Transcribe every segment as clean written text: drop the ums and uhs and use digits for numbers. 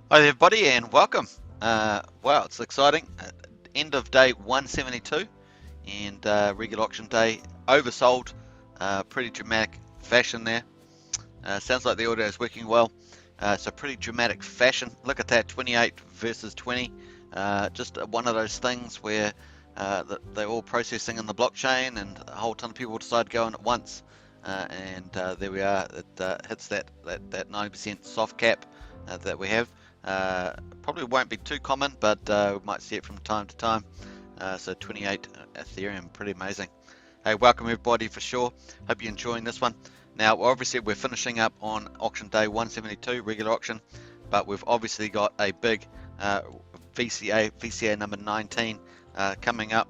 Hi there, everybody, and welcome. Wow, it's exciting. End of day 172 and regular auction day oversold. Pretty dramatic fashion there. Sounds like the audio is working well. So pretty dramatic fashion. Look at that, 28 versus 20. Just one of those things where they're all processing in the blockchain, and a whole ton of people decide to go in at once. And there we are. It hits that 90% soft cap that we have. Probably won't be too common, but we might see it from time to time. So 28 Ethereum, pretty amazing. Hey, welcome everybody for sure. Hope you're enjoying this one. Now, obviously, we're finishing up on auction day 172, regular auction, but we've obviously got a big VCA number 19 coming up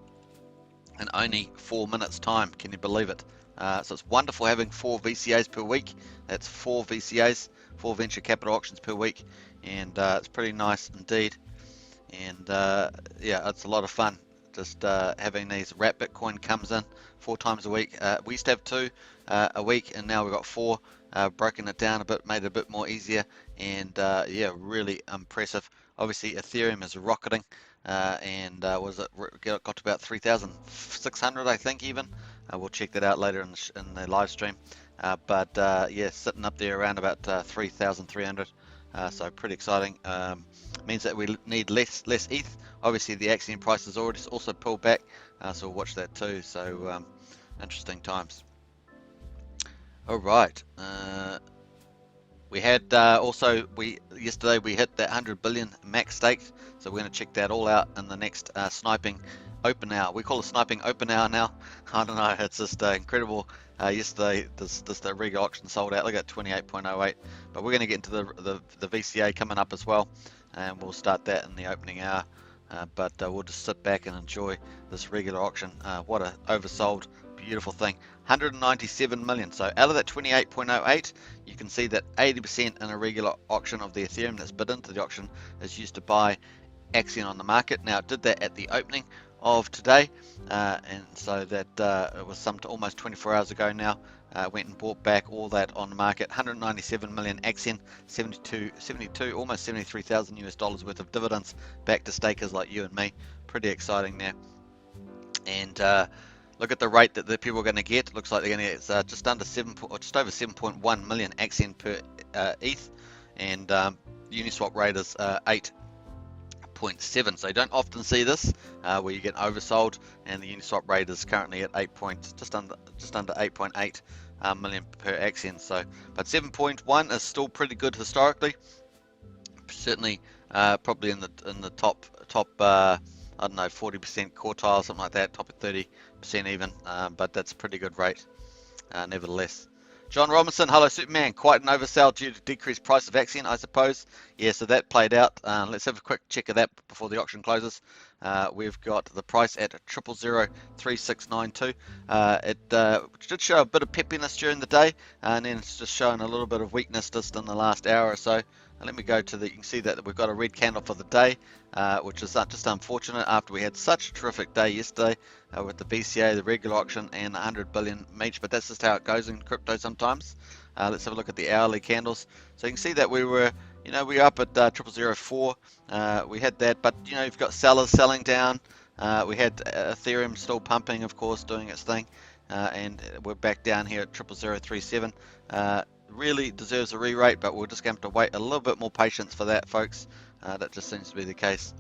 in only 4 minutes time. Can you believe it? So it's wonderful having 4 VCAs per week. That's 4 VCAs, 4 venture capital auctions per week, and it's pretty nice indeed. And yeah, it's a lot of fun just having these. Wrap Bitcoin comes in 4 times a week. We used to have 2 a week, and now we've got 4. Broken it down a bit, made it a bit more easier, and yeah, really impressive. Obviously, Ethereum is rocketing, and was it got to about 3,600, I think even. We'll check that out later in the live stream. But yeah, sitting up there around about 3,300. So pretty exciting. Means that we need less ETH. Obviously, the Axion price has already also pulled back, so we'll watch that too. So interesting times. All right. We had yesterday we hit that 100 billion max stakes, so we're going to check that all out in the next sniping open hour. We call it sniping open hour now. I don't know, it's just incredible. Yesterday the regular auction sold out. Look at 28.08, but we're going to get into the VCA coming up as well, and we'll start that in the opening hour. But we'll just sit back and enjoy this regular auction. What a oversold, beautiful thing. 197 million. So out of that 28.08, you can see that 80% in a regular auction of the Ethereum that's bid into the auction is used to buy Axion on the market. Now it did that at the opening of today, and so that it was almost 24 hours ago now. Went and bought back all that on the market. 197 million AXN, 72, almost 73,000 US dollars worth of dividends back to stakers like you and me. Pretty exciting there. And look at the rate that the people are going to get. It looks like they're going to get just over 7.1 million AXN per ETH, and Uniswap rate is 8.7. So you don't often see this where you get oversold, and the Uniswap rate is currently at just under 8.8 million per Axion. So, but 7.1 is still pretty good historically. Certainly, probably in the top I don't know, 40% quartile, something like that, top of 30% even, but that's a pretty good rate, nevertheless. John Robinson, hello Superman, quite an oversell due to decreased price of Axion, I suppose. Yeah, so that played out. Let's have a quick check of that before the auction closes. We've got the price at 0.003692. It did show a bit of peppiness during the day, and then it's just showing a little bit of weakness just in the last hour or so. Let me go to you can see that we've got a red candle for the day, which is just unfortunate after we had such a terrific day yesterday with the VCA, the regular auction, and 100 billion each. But that's just how it goes in crypto sometimes. Let's have a look at the hourly candles. So you can see that we were up at 0004. We had that, but you've got sellers selling down. We had Ethereum still pumping, of course, doing its thing, and we're back down here at 0.0037. Really deserves a re-rate, but we're just going to have to wait a little bit more patience for that, folks. That just seems to be the case.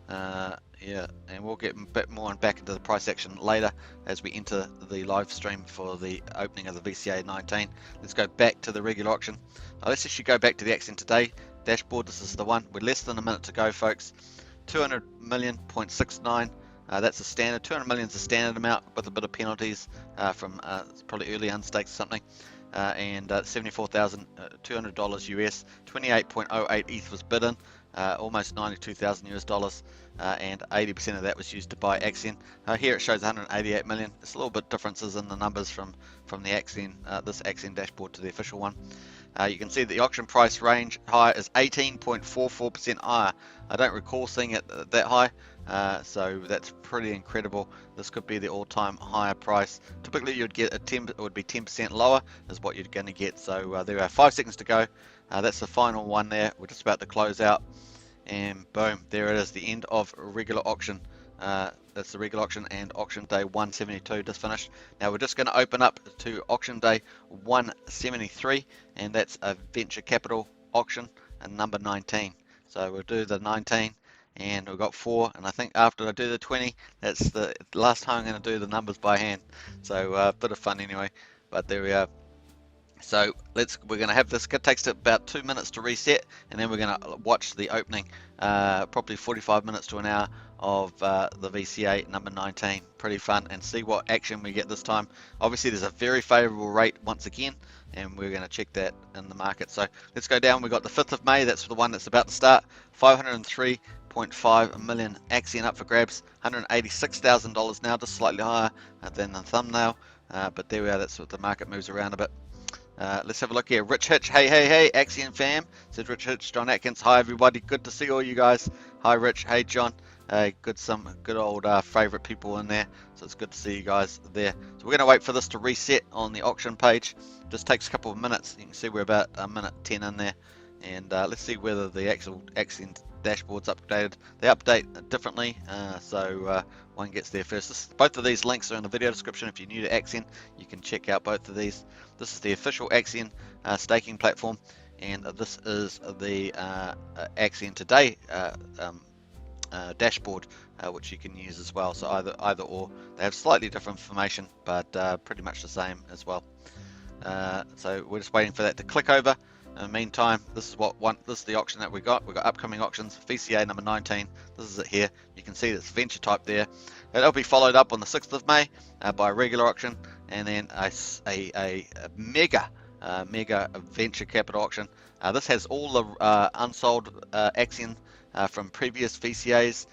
Yeah, and we'll get a bit more back into the price action later as we enter the live stream for the opening of the VCA19. Let's go back to the regular auction. Let's actually go back to the Axion today dashboard. This is the one. We're less than a minute to go, folks. 200 million.69. That's a standard. 200 million is a standard amount with a bit of penalties from probably early unstakes or something. And $74,200 US, 28.08 ETH was bidden, almost 92,000 US dollars, and 80% of that was used to buy Axion. Here it shows 188 million. It's a little bit differences in the numbers from the Axion, this Axion dashboard to the official one. You can see that the auction price range high is 18.44% higher. I don't recall seeing it that high, so that's pretty incredible. This could be the all-time higher price. Typically, you'd get it would be 10% lower is what you're going to get. So there are 5 seconds to go. That's the final one there. We're just about to close out, and boom, there it is, the end of regular auction. That's the regular auction, and auction day 172 just finished. Now we're just going to open up to auction day 173, and that's a venture capital auction and number 19. So we'll do the 19, and we've got 4, and I think after I do the 20, that's the last time I'm going to do the numbers by hand. So a bit of fun anyway, but there we are. So we're going to have this, it takes about 2 minutes to reset, and then we're going to watch the opening, probably 45 minutes to an hour of the VCA number 19. Pretty fun, and see what action we get this time. Obviously there's a very favorable rate once again, and we're going to check that in the market. So let's go down. We got the 5th of May, that's the one that's about to start. 503.5 million AXN up for grabs, $186,000 now, just slightly higher than the thumbnail, but there we are. That's what the market moves around a bit. Let's have a look here. Rich Hitch, hey, Axion fam, said Rich Hitch. John Atkins, hi everybody, good to see all you guys. Hi Rich, hey John, some good old favorite people in there, so it's good to see you guys there. So we're going to wait for this to reset on the auction page. Just takes a couple of minutes. You can see we're about a minute 10 in there, and let's see whether the actual Axion dashboard's updated. They update differently, so one gets there first. Both of these links are in the video description. If you're new to Axion, you can check out both of these. This is the official Axion staking platform, and this is the Axion Today dashboard, which you can use as well. So either or. They have slightly different information, but pretty much the same as well. So we're just waiting for that to click over. In the meantime, this is the auction that we got. We've got upcoming auctions, VCA number 19. This is it here. You can see this venture type there. It'll be followed up on the 6th of May by a regular auction, and then a mega venture capital auction. This has all the unsold Axion from previous VCAs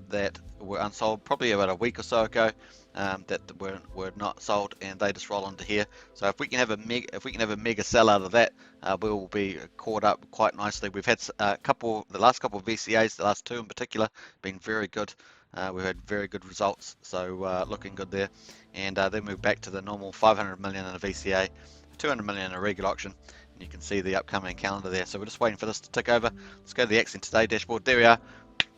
that were unsold probably about a week or so ago, that were not sold, and they just roll into here. So if we can have a mega sell out of that, we will be caught up quite nicely. We've had the last couple of VCAs, the last 2 in particular, been very good. We've had very good results, so looking good there. And then we're back to the normal 500 million in a VCA, 200 million in a regular auction, and you can see the upcoming calendar there. So we're just waiting for this to tick over. Let's go to the Axion Today dashboard. There we are.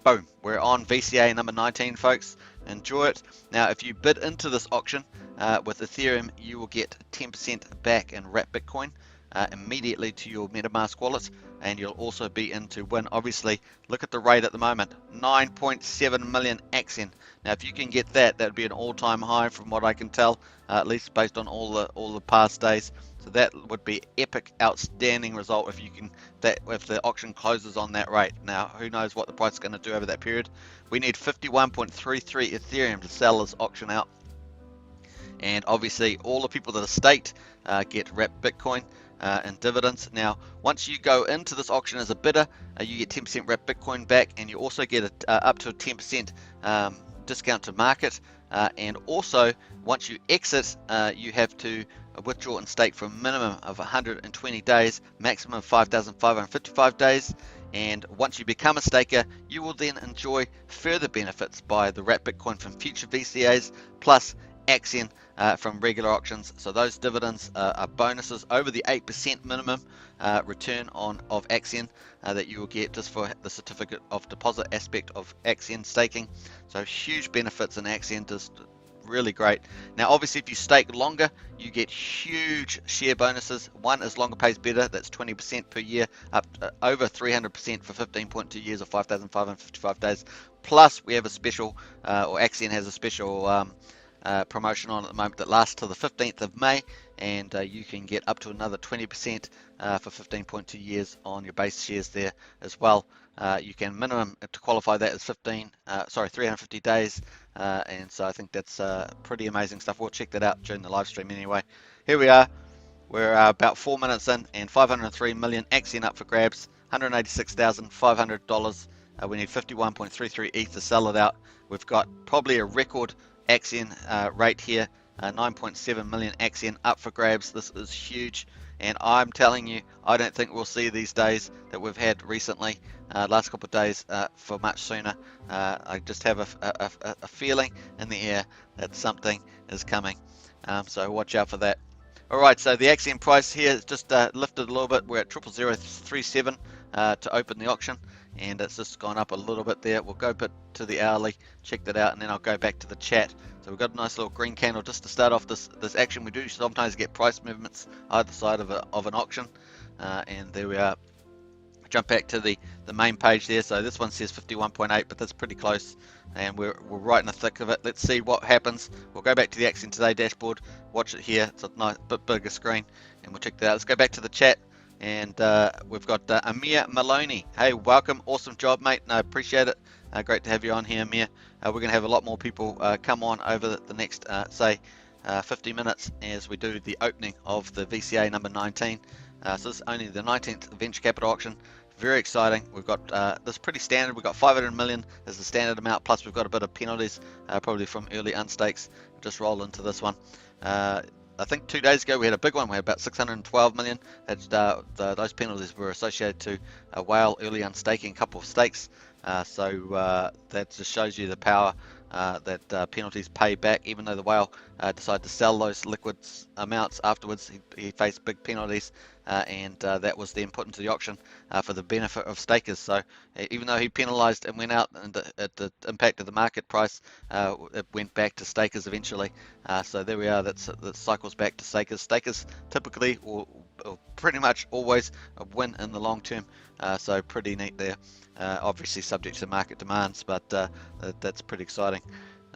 Boom, we're on VCA number 19, folks. Enjoy it. Now, if you bid into this auction with Ethereum, you will get 10% back in wrapped Bitcoin immediately to your MetaMask wallet, and you'll also be in to win. Obviously, look at the rate at the moment, 9.7 million AXN. Now, if you can get that, that would be an all-time high from what I can tell, at least based on all the past days. So that would be epic, outstanding result if the auction closes on that rate. Now, who knows what the price is going to do over that period. We need 51.33 Ethereum to sell this auction out. And obviously, all the people that are staked get wrapped Bitcoin and dividends. Now, once you go into this auction as a bidder, you get 10% wrapped Bitcoin back, and you also get up to a 10% discount to market. And also, once you exit, you have to withdraw and stake for a minimum of 120 days, maximum of 5,555 days. And once you become a staker, you will then enjoy further benefits by the wrapped Bitcoin from future VCAs, plus Axion from regular auctions. So those dividends are bonuses over the 8% minimum return of Axion that you will get just for the certificate of deposit aspect of Axion staking. So huge benefits in Axion, just really great. Now, obviously, if you stake longer, you get huge share bonuses. One is longer pays better. That's 20% per year, up over 300% for 15.2 years or 5,555 days. Plus, we have a special, or Axion has a special promotion on at the moment that lasts till the 15th of May, and you can get up to another 20% for 15.2 years on your base shares there as well. You can minimum to qualify that as 350 days, and so I think that's pretty amazing stuff. We'll check that out during the live stream anyway. Here we are. We're about 4 minutes in, and 503 million Axion up for grabs, $186,500. We need 51.33 ETH to sell it out. We've got probably a record Axion rate here, 9.7 million Axion up for grabs. This is huge, and I'm telling you, I don't think we'll see these days that we've had recently, last couple of days, for much sooner. I just have a feeling in the air that something is coming, so watch out for that. Alright, so the AXN price here has just lifted a little bit. We're at 00037 to open the auction, and it's just gone up a little bit there. We'll go bit to the hourly, check that out, and then I'll go back to the chat. So we've got a nice little green candle just to start off this action. We do sometimes get price movements either side of an auction, and there we are. Jump back to the main page there. So this one says 51.8, but that's pretty close, and we're right in the thick of it. Let's see what happens. We'll go back to the Axion Today dashboard, watch it here. It's a nice bit bigger screen, and we'll check that out. Let's go back to the chat, and we've got Amir Maloney. Hey, welcome, awesome job, mate. No, appreciate it. Great to have you on here, Amir. We're going to have a lot more people come on over the next say 50 minutes as we do the opening of the VCA number 19. So this is only the 19th venture capital auction. Very exciting. We've got this pretty standard. We've got 500 million as the standard amount, plus we've got a bit of penalties, probably from early unstakes. Just roll into this one. I think 2 days ago we had a big one. We had about 612 million. That's, those penalties were associated to a whale early unstaking, a couple of stakes. So that just shows you the power that penalties pay back. Even though the whale decided to sell those liquid amounts afterwards, he faced big penalties, and that was then put into the auction for the benefit of stakers. So even though he penalised and went out and it impacted the market price, it went back to stakers eventually. So there we are. That cycles back to stakers. Stakers typically or pretty much always win in the long term. So pretty neat there. Obviously subject to market demands, but that's pretty exciting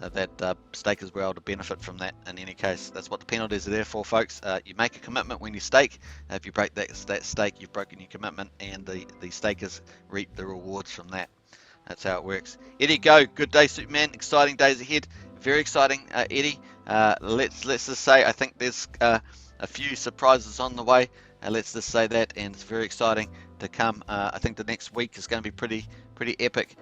that stakers were able to benefit from that. In any case, that's what the penalties are there for, folks. You make a commitment when you stake. If you break that stake, you've broken your commitment, and the stakers reap the rewards from that. That's how it works. Eddie, go. Good day, Superman. Exciting days ahead. Very exciting, Eddie. Let's just say I think there's a few surprises on the way. Let's just say that, and it's very exciting to come. I think the next week is going to be pretty epic.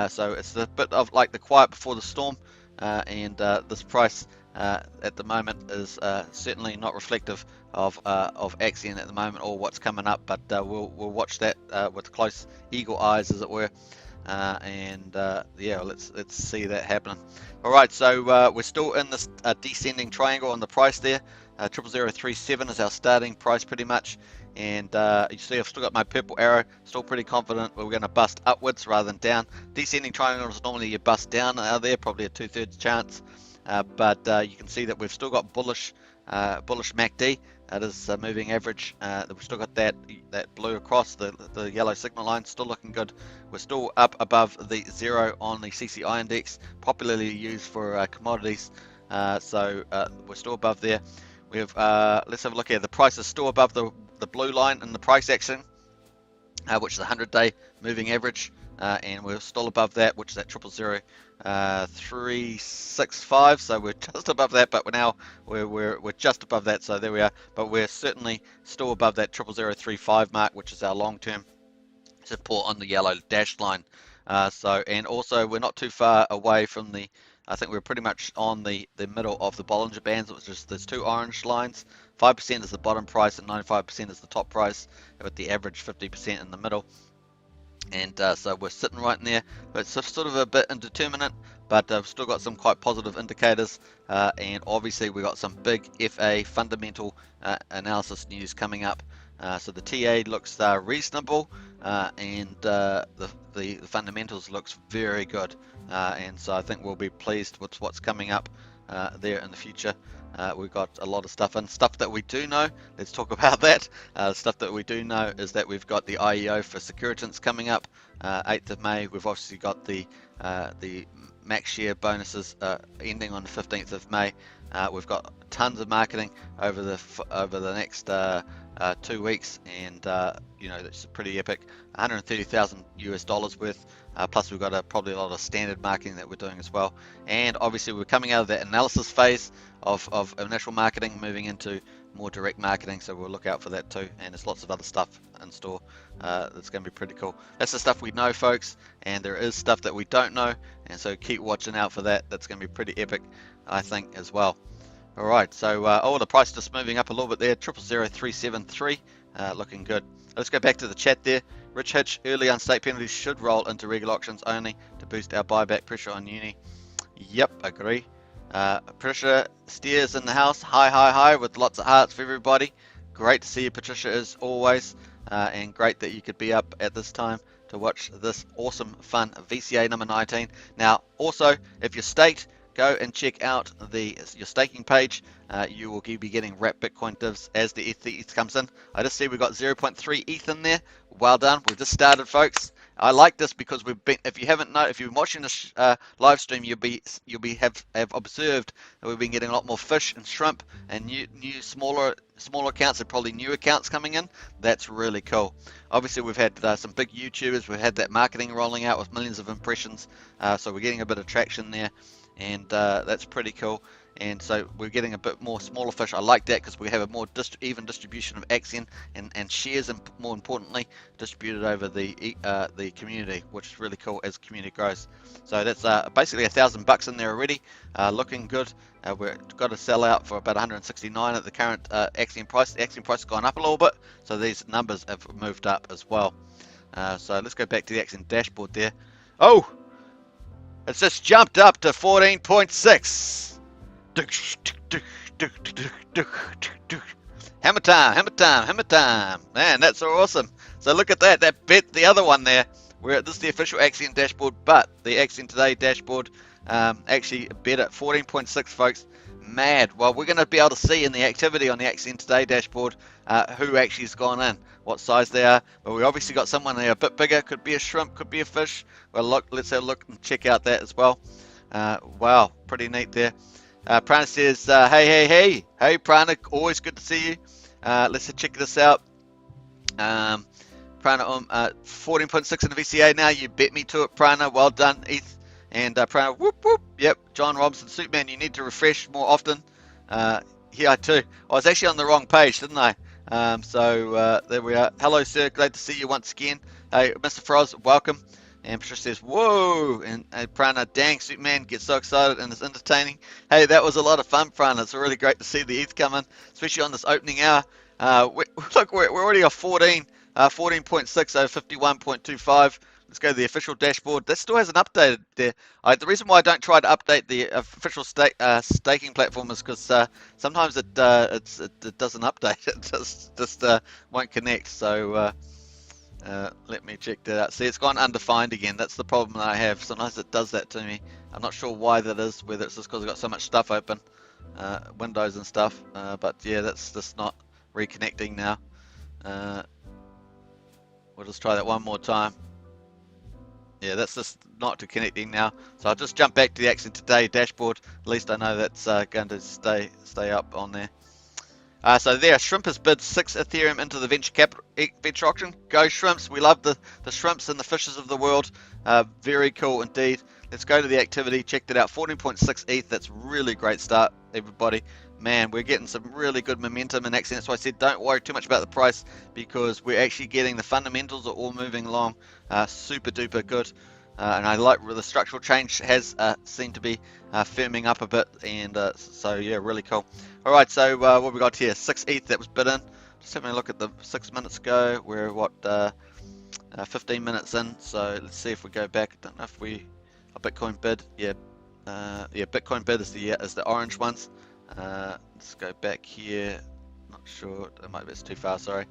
So it's a bit of like the quiet before the storm, and this price at the moment is certainly not reflective of Axion at the moment or what's coming up. But we'll watch that with close eagle eyes, as it were. Yeah, let's see that happening. All right, so we're still in this descending triangle on the price there. 00037 is our starting price pretty much, and you see I've still got my purple arrow. Still pretty confident we're going to bust upwards rather than down. Descending triangles normally you bust down out there, probably a 2/3 chance, but you can see that we've still got bullish MACD. That is moving average. We've still got that blue across the yellow signal line, still looking good. We're still up above the 0 on the CCI index, popularly used for commodities. So we're still above there. We have let's have a look here. The price is still above the blue line in the price action, which is the 100-day moving average, and we're still above that, which is at 0000365. So we're just above that, but we're just above that. So there we are. But we're certainly still above that 00035 mark, which is our long-term support on the yellow dashed line. And also we're not too far away from the. I think we're pretty much on the middle of the Bollinger Bands, which is there's two orange lines. 5% is the bottom price and 95% is the top price, with the average 50% in the middle. And so we're sitting right in there, but it's sort of a bit indeterminate, but we've still got some quite positive indicators, and obviously we've got some big FA fundamental analysis news coming up. So the TA looks reasonable, and the fundamentals looks very good, and so I think we'll be pleased with what's coming up there in the future. We've got a lot of stuff, and stuff that we do know, let's talk about that. Stuff that we do know is that we've got the IEO for Securitas coming up 8th of May. We've obviously got the max share bonuses ending on the 15th of May. We've got tons of marketing over the next 2 weeks, and you know, that's pretty epic. $130,000 worth, plus we've got probably a lot of standard marketing that we're doing as well. And obviously we're coming out of that analysis phase of initial marketing, moving into more direct marketing, so we'll look out for that too. And there's lots of other stuff in store that's going to be pretty cool. That's the stuff we know, folks, and there is stuff that we don't know, and so keep watching out for that. That's going to be pretty epic, I think, as well. All right, so the price just moving up a little bit there, 0000373, looking good. Let's go back to the chat there. Rich Hitch, early unstake penalties should roll into regular auctions only to boost our buyback pressure on uni. Yep, agree. Patricia Steers in the house. Hi, hi, hi, with lots of hearts for everybody. Great to see you, Patricia, as always, and great that you could be up at this time to watch this awesome, fun VCA number 19. Now, also, if you're staked, go and check out your staking page. You will be getting wrapped Bitcoin divs as the ETH comes in. I just see we've got 0.3 ETH in there. Well done. We've just started, folks. I like this because we've been. If you haven't know, if you've been watching this live stream, you'll have observed that we've been getting a lot more fish and shrimp and new smaller accounts and probably new accounts coming in. That's really cool. Obviously, we've had some big YouTubers. We've had that marketing rolling out with millions of impressions. So we're getting a bit of traction there, and that's pretty cool. And so we're getting a bit more smaller fish. I like that because we have a more even distribution of Axion and shares, and more importantly, distributed over the community, which is really cool as the community grows. So that's basically $1,000 in there already, looking good. We've got to sell out for about 169 at the current Axion price. The Axion price has gone up a little bit, so these numbers have moved up as well. So let's go back to the Axion dashboard there. Oh, it's just jumped up to 14.6. Hammer time, hammer time, hammer time. Man, that's so awesome. So look at that. That bet the other one there. This is the official Axion dashboard, but the Axion Today dashboard actually bet at 14.6, folks. Mad. Well, we're going to be able to see in the activity on the Axion Today dashboard who actually has gone in, what size they are. But we obviously got someone there a bit bigger. Could be a shrimp, could be a fish. Well, look, let's have a look and check out that as well. Wow, pretty neat there. Prana says, hey, Prana, always good to see you. Let's check this out. Prana, 14.6 in the VCA now. You bet me to it, Prana. Well done, ETH. And Prana, whoop, whoop. Yep, John Robinson, Superman, you need to refresh more often. Here I too. I was actually on the wrong page, didn't I? So there we are. Hello, sir. Glad to see you once again. Hey, Mr. Froz, welcome. And Patricia says, whoa, and Prana, dang, Superman gets so excited and it's entertaining. Hey, that was a lot of fun, Prana. It's really great to see the ETH come in, especially on this opening hour. Look, we're already off 14.6 over 51.25. Let's go to the official dashboard. That still hasn't updated there. The reason why I don't try to update the official staking platform is because sometimes it doesn't update. It just won't connect. So let me check that out. See, it's gone undefined again. That's the problem that I have. Sometimes it does that to me. I'm not sure why that is, whether it's just because I've got so much stuff open, windows and stuff. But yeah, that's just not reconnecting now. We'll just try that one more time. Yeah, that's just not connecting now. So I'll just jump back to the Axion Today dashboard. At least I know that's going to stay up on there. So there, Shrimp has bid 6 Ethereum into the venture auction. Go Shrimps! We love the shrimps and the fishes of the world. Very cool indeed. Let's go to the activity. Check that out. 14.6 ETH. That's really great start, everybody. Man, we're getting some really good momentum in Axion. That's why I said don't worry too much about the price, because we're actually getting the fundamentals are all moving along super duper good. And I like the structural change has seemed to be firming up a bit, and so yeah, really cool. Alright, so what we got here, 6 ETH that was bid in. Just having a look at the 6 minutes ago. We're what 15 minutes in, so let's see if we go back. I don't know if a Bitcoin bid, yeah, Bitcoin bid is the orange ones. Let's go back here. Not sure, it might be too far, sorry.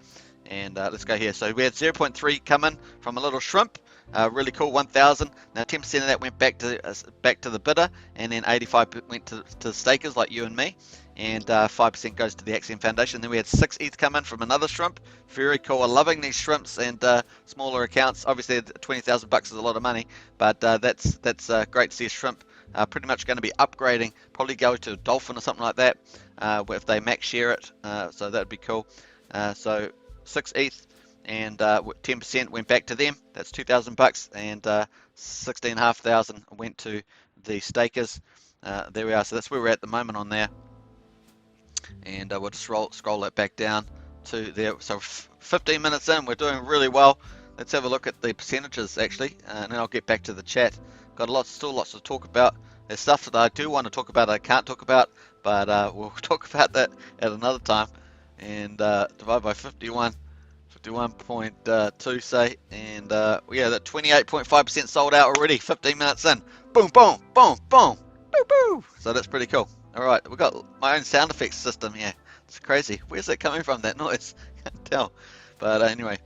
And let's go here. So we had 0.3 come in from a little shrimp. Really cool, 1,000. Now 10% of that went back to the bidder, and then 85% went to the stakers like you and me, and 5% goes to the Axion Foundation. Then we had 6 ETH come in from another shrimp. Very cool. I'm loving these shrimps and smaller accounts. Obviously, $20,000 is a lot of money, but that's great to see a shrimp. Pretty much going to be upgrading, probably go to a dolphin or something like that, if they max share it. So that'd be cool. So 6 ETH. And 10% went back to them. That's $2,000, and 16,500 went to the stakers. There we are. So that's where we're at the moment on there. And we'll just scroll that back down to there. So 15 minutes in, we're doing really well. Let's have a look at the percentages actually, and then I'll get back to the chat. Got still lots to talk about. There's stuff that I do want to talk about I can't talk about, but we'll talk about that at another time. And divide by 51.2 say, and yeah, that 28.5% sold out already. 15 minutes in, boom, boom, boom, boom. boo. So that's pretty cool. All right, we've got my own sound effects system here. It's crazy. Where's that coming from, that noise? Can't tell. But anyway.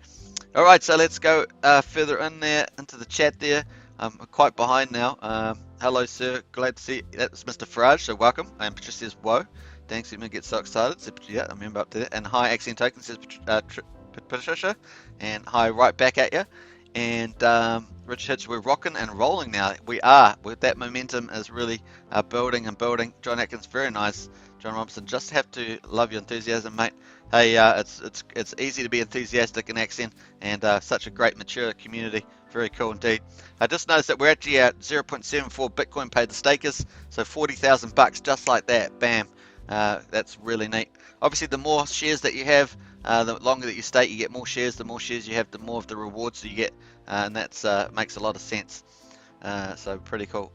All right, so let's go further in there into the chat there. I'm quite behind now. Hello, sir. Glad to see you. That's Mr. Farage, so welcome. And Patricia says, whoa. Thanks, you get so excited. So, yeah, I remember up to that. And hi, AXN Token, says Patricia. And hi, right back at you. And Rich Hitch, we're rocking and rolling now. We are. That momentum is really building and building. John Atkins, very nice. John Robinson, just have to love your enthusiasm, mate. Hey, it's easy to be enthusiastic in AXN, and such a great mature community. Very cool indeed. I just noticed that we're actually at 0.74 Bitcoin paid to stakers, so 40,000 bucks just like that. Bam. That's really neat. Obviously, the more shares that you have, the longer that you stake, you get more shares. The more shares you have, the more of the rewards you get, and that makes a lot of sense. So pretty cool.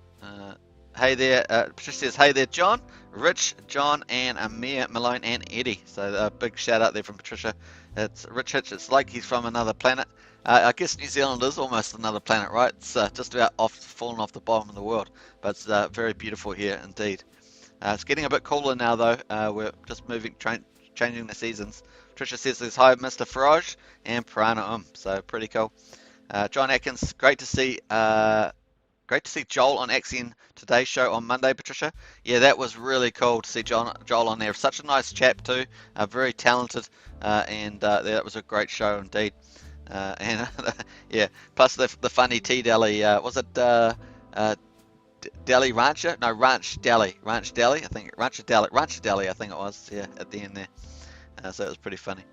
Hey there, Patricia says, hey there, John, Rich, John, and Amir, Malone, and Eddie. So a big shout out there from Patricia. It's Rich Hitch. It's like he's from another planet. I guess New Zealand is almost another planet, right? It's just about falling off the bottom of the world, but it's very beautiful here indeed. It's getting a bit cooler now, though. We're just changing the seasons. Patricia says, there's hi, Mr. Farage, and Piranha so pretty cool. John Atkins, great to see Joel on Axion Today's show on Monday, Patricia. Yeah, that was really cool to see Joel on there. Such a nice chap too, very talented, and that was a great show indeed. And yeah, plus the funny tea deli. Was it Deli Rancher? No, Ranch Deli. I think Rancher Deli. I think it was. Yeah, at the end there. So it was pretty funny.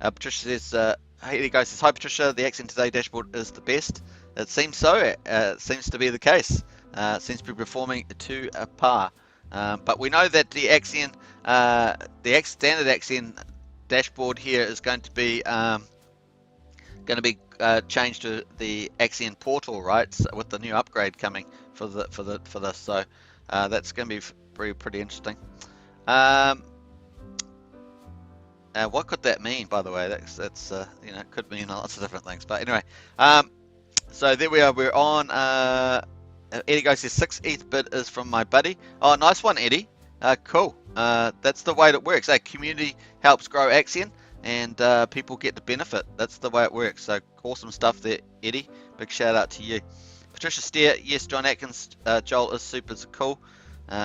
Patricia says, hey, there goes. Says, hi, Patricia. The Axion Today dashboard is the best. It seems so. It seems to be the case. It seems to be performing to a par. But we know that the Axion, standard Axion dashboard here is going to be changed to the Axion portal, right? So with the new upgrade coming for this, so that's going to be pretty interesting. What could that mean, by the way? That's it could mean lots of different things. But anyway, so there we are. We're on. Eddie goes, says 6 ETH bid is from my buddy. Oh, nice one, Eddie. Cool. That's the way it works. Community helps grow Axion, and people get the benefit. That's the way it works. So awesome stuff there, Eddie. Big shout out to you. Patricia Steer, yes, John Atkins, Joel is super cool.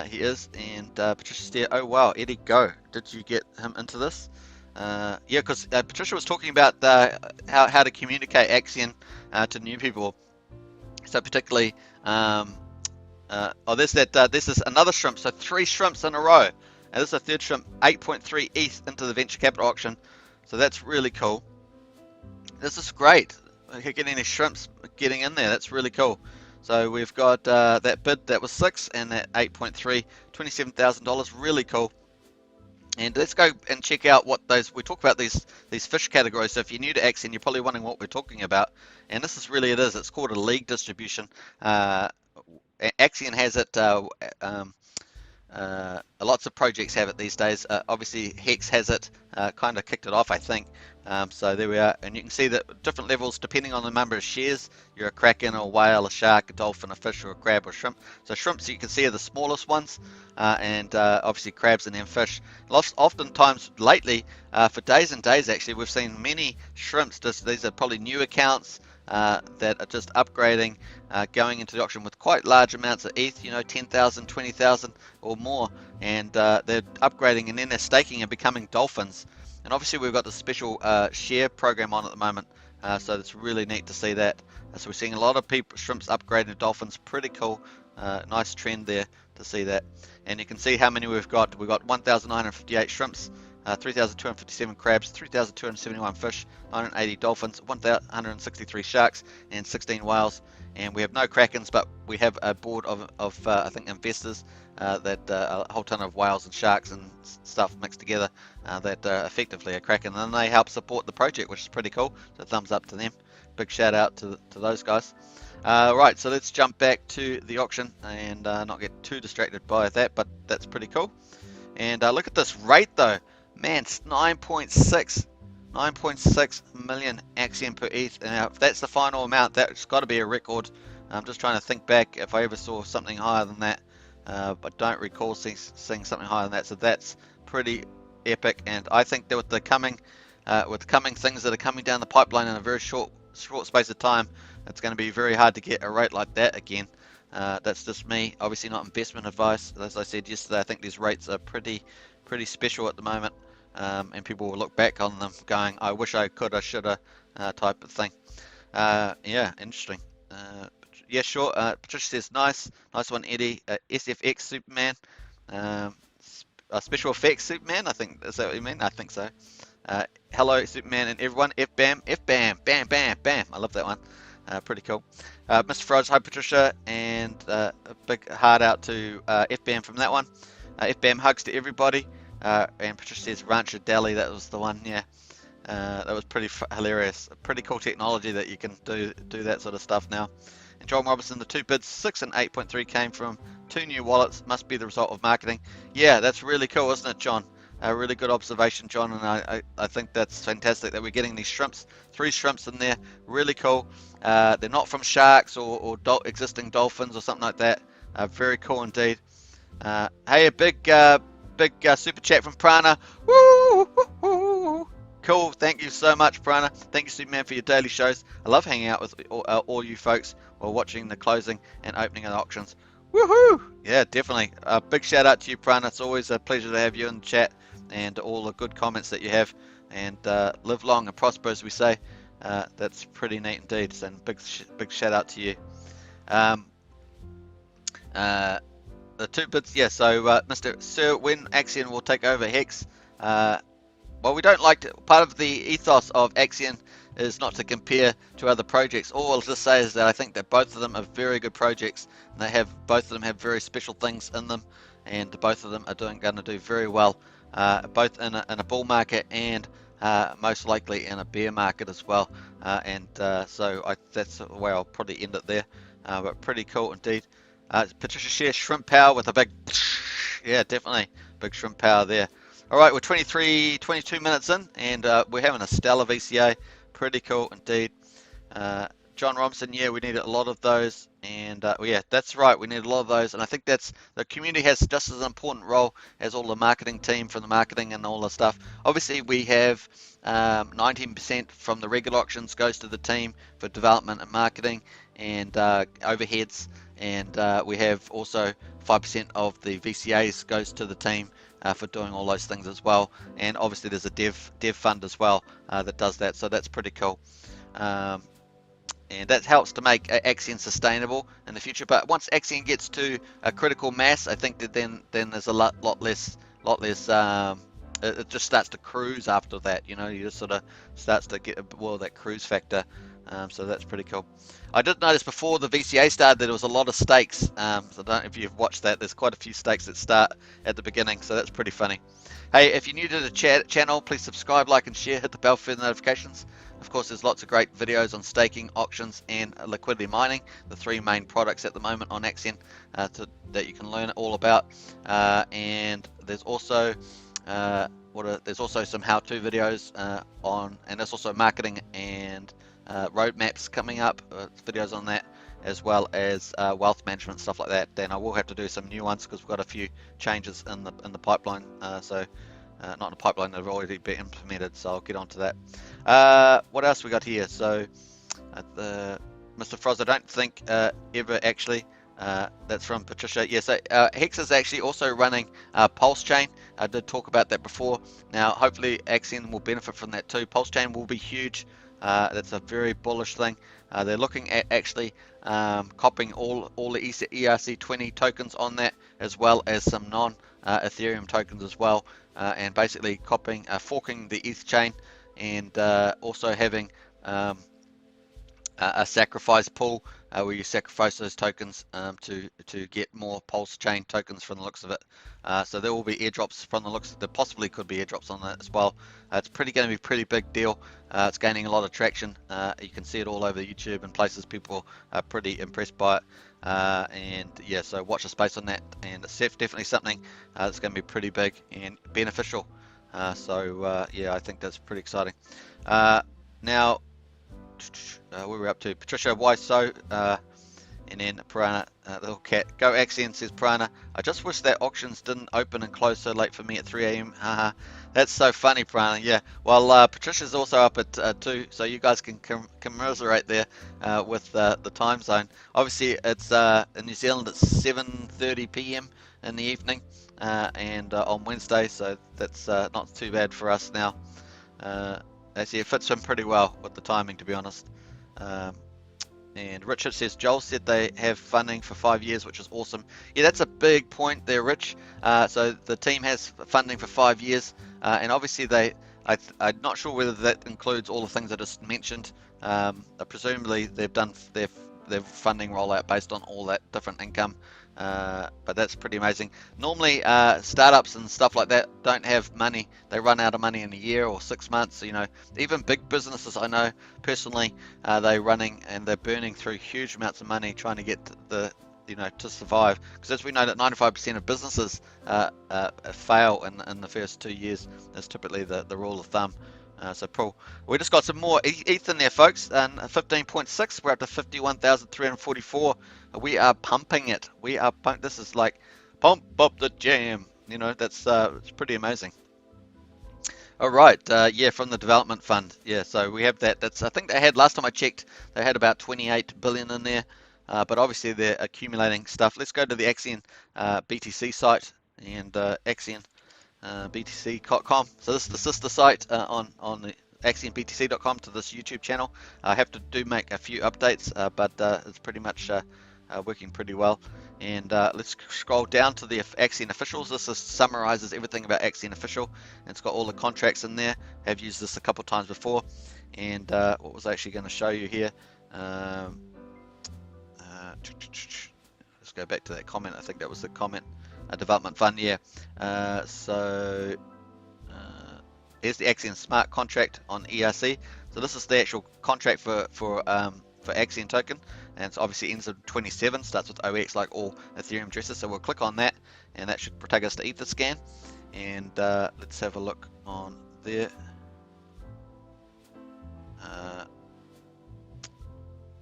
He is, and Patricia Steer, oh wow, Eddie, go. Did you get him into this? Yeah, because Patricia was talking about how to communicate Axion to new people. So particularly, this is another shrimp. So 3 shrimps in a row, and this is a third shrimp, 8.3 ETH into the venture capital auction. So that's really cool. This is great. Getting these shrimps getting in there, that's really cool. So we've got that bid that was 6 and that 8.3, $27,000, really cool. And let's go and check out what we talk about these fish categories. So if you're new to Axion, you're probably wondering what we're talking about. And this is really it's called a league distribution. Axion has it. Lots of projects have it these days. Obviously, Hex has it. Kind of kicked it off, I think. So there we are, and you can see that different levels depending on the number of shares. You're a kraken, a whale, a shark, a dolphin, a fish, or a crab, or shrimp. So shrimps, you can see, are the smallest ones, and obviously crabs and then fish. Oftentimes lately, for days and days actually, we've seen many shrimps. These are probably new accounts that are just upgrading, going into the auction with quite large amounts of ETH, 10,000, 20,000 or more, and they're upgrading and then they're staking and becoming dolphins. And obviously we've got the special share program on at the moment, so it's really neat to see that. So we're seeing a lot of shrimps upgrading to dolphins. Pretty cool. Nice trend there to see that. And you can see how many we've got. We've got 1,958 shrimps, 3,257 crabs, 3,271 fish, 980 dolphins, 1,163 sharks, and 16 whales. And we have no krakens, but we have a board of I think investors that a whole ton of whales and sharks and stuff mixed together that effectively are kraken, and they help support the project, which is pretty cool. So thumbs up to them. Big shout out to those guys. Right, so let's jump back to the auction and not get too distracted by that, but that's pretty cool. And look at this rate though, man, it's 9.6 million Axion per ETH. Now, if that's the final amount, that's got to be a record. I'm just trying to think back if I ever saw something higher than that. but don't recall seeing something higher than that. So that's pretty epic, and I think that with the coming things that are coming down the pipeline in a very short space of time, it's going to be very hard to get a rate like that again. That's just me, obviously not investment advice. As I said yesterday, I think these rates are pretty special at the moment, and people will look back on them going, I wish I could, I shoulda, type of thing. Yeah, interesting. Yeah, sure. Patricia says, nice one, Eddie. SFX Superman, special effects Superman. I think, is that what you mean? I think so. Hello, Superman and everyone. FBAM, FBAM, bam, bam, bam. I love that one. Pretty cool. Mr. Froze, hi Patricia, and a big heart out to FBAM from that one. FBAM hugs to everybody. And Patricia says Rancho Deli, that was the one, yeah. That was pretty hilarious. Pretty cool technology that you can do that sort of stuff now. And John Robinson, the two bids, 6 and 8.3 came from 2 new wallets. Must be the result of marketing. Yeah, that's really cool, isn't it, John? A really good observation, John, and I think that's fantastic that we're getting these shrimps, 3 shrimps in there. Really cool. They're not from sharks or existing dolphins or something like that. Very cool indeed. Hey, a big super chat from Prana. Woo, woo, woo. Cool. Thank you so much, Prana. Thank you, Superman, for your daily shows. I love hanging out with all you folks while watching the closing and opening of the auctions. Woohoo! Yeah, definitely. A big shout out to you, Prana. It's always a pleasure to have you in the chat and all the good comments that you have. And live long and prosper, as we say. That's pretty neat indeed. So big shout out to you. The 2 bits, yeah. So Mr. Sir, when Axion will take over Hex? Well, we don't like to. Part of the ethos of Axion is not to compare to other projects. All I'll just say is that I think that both of them are very good projects, and both of them have very special things in them, and both of them are going to do very well, both in a bull market and most likely in a bear market as well. So that's the way I'll probably end it there. But pretty cool indeed. Patricia shares shrimp power with a big, yeah, definitely big shrimp power there. All right, we're 22 minutes in, and we're having a stellar VCA. Pretty cool indeed. John Robinson, yeah, we need a lot of those, and yeah, that's right, we need a lot of those, and I think that's the community has just as important role as all the marketing team from the marketing and all the stuff. Obviously, we have 19% from the regular auctions goes to the team for development and marketing and overheads, and we have also 5% of the VCAs goes to the team for doing all those things as well, and obviously there's a dev fund as well that does that, so that's pretty cool. And that helps to make Axion sustainable in the future. But once Axion gets to a critical mass, I think that then there's a lot less. It just starts to cruise after that. You know, you just sort of starts to get that cruise factor. So that's pretty cool. I did notice before the VCA started that there was a lot of stakes. So I don't know if you've watched that. There's quite a few stakes that start at the beginning. So that's pretty funny. Hey, if you're new to the channel, please subscribe, like, and share. Hit the bell for the notifications. Of course, there's lots of great videos on staking, auctions, and liquidity mining, the 3 main products at the moment on Axion that you can learn all about. And there's also some how-to videos and there's also marketing and roadmaps coming up, videos on that, as well as wealth management, stuff like that. Then I will have to do some new ones because we've got a few changes in the pipeline. Not in the pipeline, they've already been implemented, so I'll get onto that. What else we got here? So Mr. Froz, I don't think ever actually. That's from Patricia. Yes, Hex is actually also running Pulsechain. I did talk about that before. Now, hopefully, Axion will benefit from that too. Pulsechain will be huge. That's a very bullish thing. They're looking at actually copying all the ERC20 tokens on that, as well as some non-Ethereum tokens as well, and basically copying, forking the ETH chain, and also having a sacrifice pool where you sacrifice those tokens to get more Pulsechain tokens from the looks of it. So there will be airdrops from the looks. There possibly could be airdrops on that as well. It's going to be a pretty big deal. It's gaining a lot of traction. You can see it all over YouTube and places. People are pretty impressed by it. And yeah, so watch the space on that. And it's definitely something that's going to be pretty big and beneficial. Yeah, I think that's pretty exciting. Now, where we're up to, Patricia, why so? And then Piranha, little cat, go Axion, says Piranha. I just wish that auctions didn't open and close so late for me at 3 a.m. Haha, that's so funny, Piranha. Yeah, well, Patricia's also up at 2, so you guys can commiserate there with the time zone. Obviously, it's in New Zealand, it's 7:30 p.m. in the evening, and on Wednesday, so that's not too bad for us now. Actually, it fits in pretty well with the timing, to be honest. And Richard says, Joel said they have funding for 5 years, which is awesome. Yeah, that's a big point there, Rich. So the team has funding for 5 years, and obviously I'm not sure whether that includes all the things I just mentioned. Presumably they've done their funding rollout based on all that different income. But that's pretty amazing. Normally, startups and stuff like that don't have money. They run out of money in a year or 6 months. You know, even big businesses I know personally, they're running and they're burning through huge amounts of money trying to get to survive. Because as we know that 95% of businesses fail in the first 2 years. That's typically the rule of thumb. So Paul, we just got some more ETH in there, folks, and 15.6. We're up to 51,344. We are pumping it. This is like pump up the jam. You know, that's it's pretty amazing. All right, yeah, from the development fund. Yeah, so we have that. That's, I think they had, last time I checked, they had about 28 billion in there. But obviously they're accumulating stuff. Let's go to the Axion BTC site and Axion. BTC.com. So this is the sister site on the AxionBTC.com to this YouTube channel. I have to make a few updates, but it's pretty much working pretty well. And let's scroll down to the Axion officials. This summarizes everything about Axion official. And it's got all the contracts in there. I've used this a couple times before. And what was I actually going to show you here? Let's go back to that comment. I think that was the comment. A development fund, yeah. So here's the Axion smart contract on ERC. So this is the actual contract for Axion token, and it's obviously ends in 27, starts with OX like all Ethereum addresses. So we'll click on that, and that should take us to Etherscan. And let's have a look on there.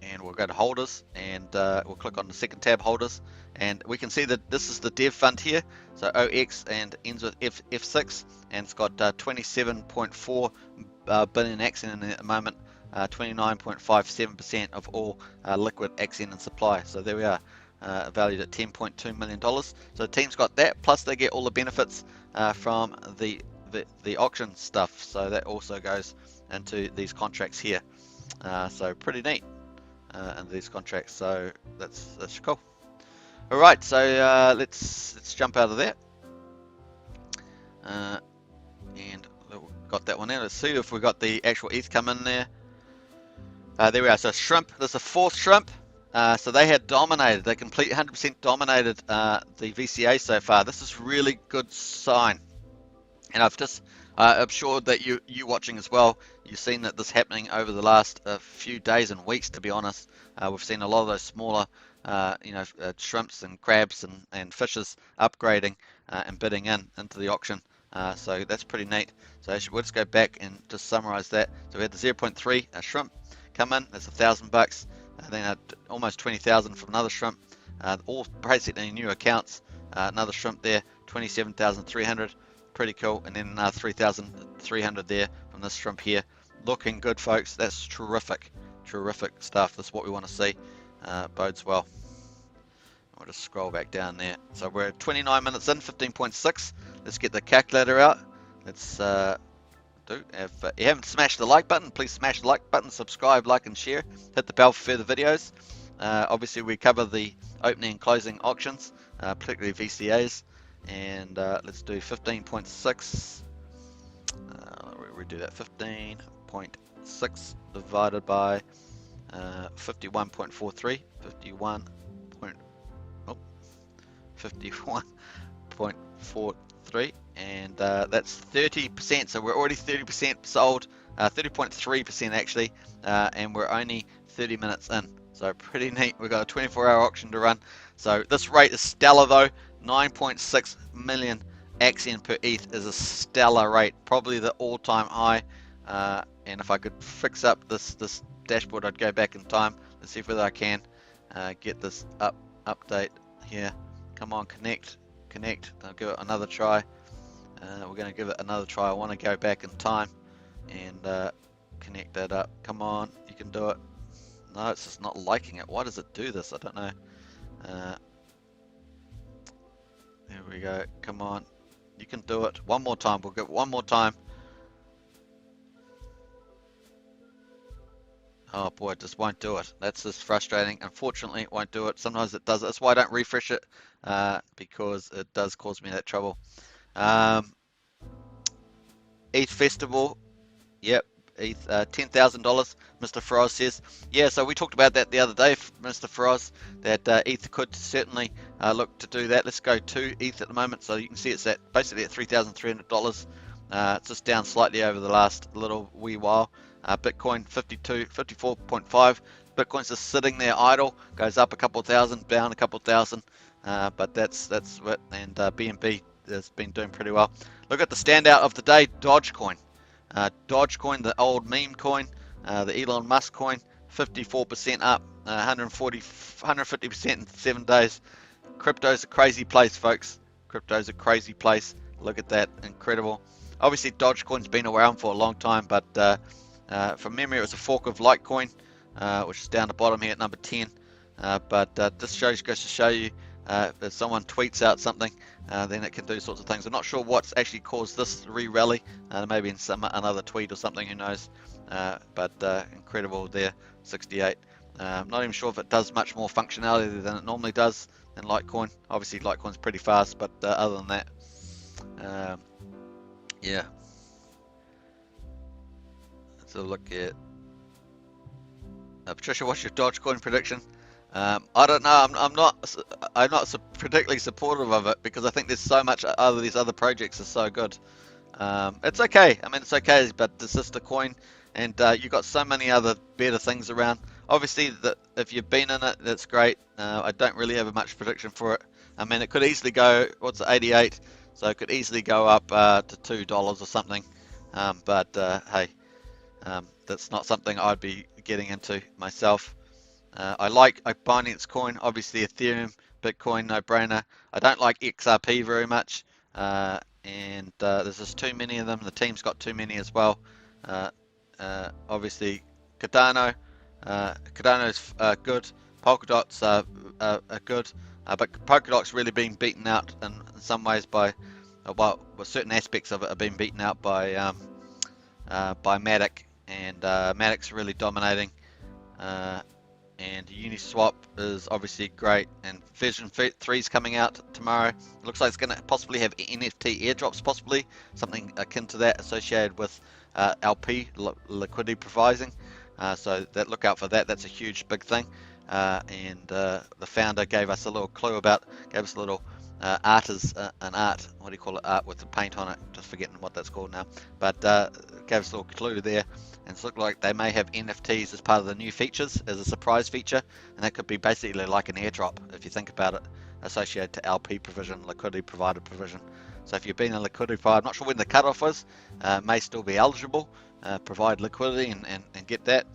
And we'll go to holders, and we'll click on the second tab, holders, and we can see that this is the dev fund here, so OX, and ends with F6, and it's got 27.4 billion Axion in there at the moment, 29.57% of all liquid Axion in supply. So there we are, valued at $10.2 million. So the team's got that, plus they get all the benefits from the auction stuff, so that also goes into these contracts here. So pretty neat. And these contracts, so that's cool. All right, so let's jump out of that, and got that one in. Let's see if we got the actual ETH come in there. There we are. So shrimp, there's a fourth shrimp. So they had dominated. They completely 100% dominated the VCA so far. This is really good sign, and I'm sure that you watching as well, you've seen that this happening over the last few days and weeks, to be honest. We've seen a lot of those smaller shrimps and crabs and fishes upgrading and bidding into the auction. So that's pretty neat. So actually, we'll just go back and just summarize that. So we had the 0.3 shrimp come in, that's $1,000. Then almost 20,000 from another shrimp. All basically new accounts. Another shrimp there, 27,300. Pretty cool. And then another 3,300 there from this shrimp here. Looking good, folks. That's terrific stuff. That's what we want to see. Bodes well. We'll just scroll back down there. So we're 29 minutes in, 15.6. Let's get the calculator out. Let's if you haven't smashed the like button, please smash the like button, subscribe, like and share. Hit the bell for further videos. Obviously we cover the opening and closing auctions, particularly VCAs. And let's do 15.6. We do that 15.6 divided by 51.43. 51.43, and that's 30%. So we're already 30% sold, 30.3% actually, and we're only 30 minutes in. So pretty neat. We've got a 24-hour auction to run. So this rate is stellar though. 9.6 million Axion per ETH is a stellar rate, probably the all-time high. And if I could fix up this dashboard, I'd go back in time. Let's see whether I can. get this update here. Come on, connect. I'll give it another try. We're going to give it another try. I want to go back in time and connect that up. Come on, you can do it. No, it's just not liking it. Why does it do this? I don't know. There we go. Come on, you can do it. One more time. We'll give it one more time. Oh boy, it just won't do it. That's just frustrating. Unfortunately, it won't do it. Sometimes it does. That's why I don't refresh it, because it does cause me that trouble. ETH Festival, yep, ETH, $10,000, Mr. Feroz says. Yeah, so we talked about that the other day, Mr. Feroz, that ETH could certainly look to do that. Let's go to ETH at the moment. So you can see it's basically at $3,300. It's just down slightly over the last little wee while. Bitcoin 54.5. Bitcoin's just sitting there idle, goes up a couple thousand, down a couple thousand, but that's what. And BNB has been doing pretty well. Look at the standout of the day, Dogecoin. Dogecoin, the old meme coin, the Elon Musk coin, 54% up, 150% in 7 days. Crypto's a crazy place, folks. Crypto's a crazy place. Look at that, incredible. Obviously, Dogecoin's been around for a long time, but from memory, it was a fork of Litecoin, which is down the bottom here at number 10. But this goes to show you, if someone tweets out something, then it can do sorts of things. I'm not sure what's actually caused this re-rally. Maybe in another tweet or something, who knows. But incredible there, 68. I'm not even sure if it does much more functionality than it normally does than Litecoin. Obviously, Litecoin's pretty fast, but other than that, yeah. So look at Patricia. What's your Dogecoin prediction? I don't know. I'm not particularly supportive of it because I think there's so much these other projects are so good. It's okay. I mean, it's okay, but it's just a coin, and you've got so many other better things around. Obviously, if you've been in it, that's great. I don't really have much prediction for it. I mean, it could easily go. What's it, 88? So it could easily go up to $2 or something. But hey, that's not something I'd be getting into myself. I like Binance Coin, obviously Ethereum, Bitcoin, no-brainer. I don't like XRP very much, and there's just too many of them. The team's got too many as well. Obviously, Cardano. Cardano's good. Polkadot's are good, but Polkadot's really been beaten out in some ways by, well, certain aspects of it have been beaten out by Matic, and Matic's really dominating. And Uniswap is obviously great, and version 3 is coming out tomorrow. It looks like it's going to possibly have NFT airdrops, possibly something akin to that, associated with LP, liquidity providing. So look out for that. That's a huge, big thing. And the founder gave us a little clue gave us a little art, what do you call it, art with the paint on it, just forgetting what that's called now, but gave us a little clue there, and it's looked like they may have NFTs as part of the new features, as a surprise feature, and that could be basically like an airdrop, if you think about it, associated to LP provision, liquidity provider provision. So if you've been a liquidity provider, I'm not sure when the cutoff is, may still be eligible, provide liquidity and get that,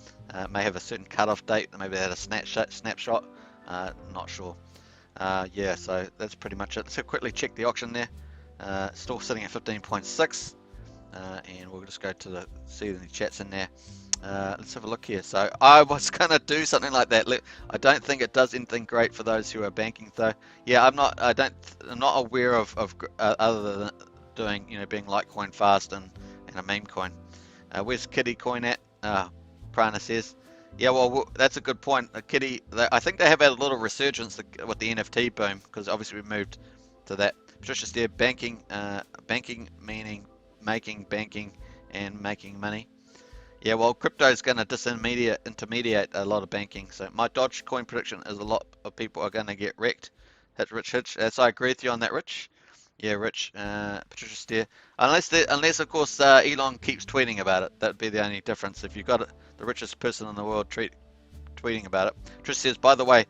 may have a certain cutoff date, maybe they had a snapshot, not sure. Yeah, so that's pretty much it. Let's quickly check the auction there. Still sitting at 15.6, and we'll just go to see any chats in there. Let's have a look here. So I was gonna do something like that. I don't think it does anything great for those who are banking though. Yeah, I'm not aware of other than doing, being Litecoin fast and a meme coin. Where's Kitty Coin at? Prana says. Yeah, well, that's a good point. Kitty, I think they have had a little resurgence with the NFT boom, because obviously we moved to that. Patricia's there, banking meaning making banking and making money. Yeah, well, crypto is going to intermediate a lot of banking. So my Dogecoin prediction is a lot of people are going to get wrecked. Hitch. So I agree with you on that, Rich. Yeah, Rich. Patricia Steer. Unless of course Elon keeps tweeting about it. That'd be the only difference. If you've got the richest person in the world tweeting about it. Patricia says, by the way,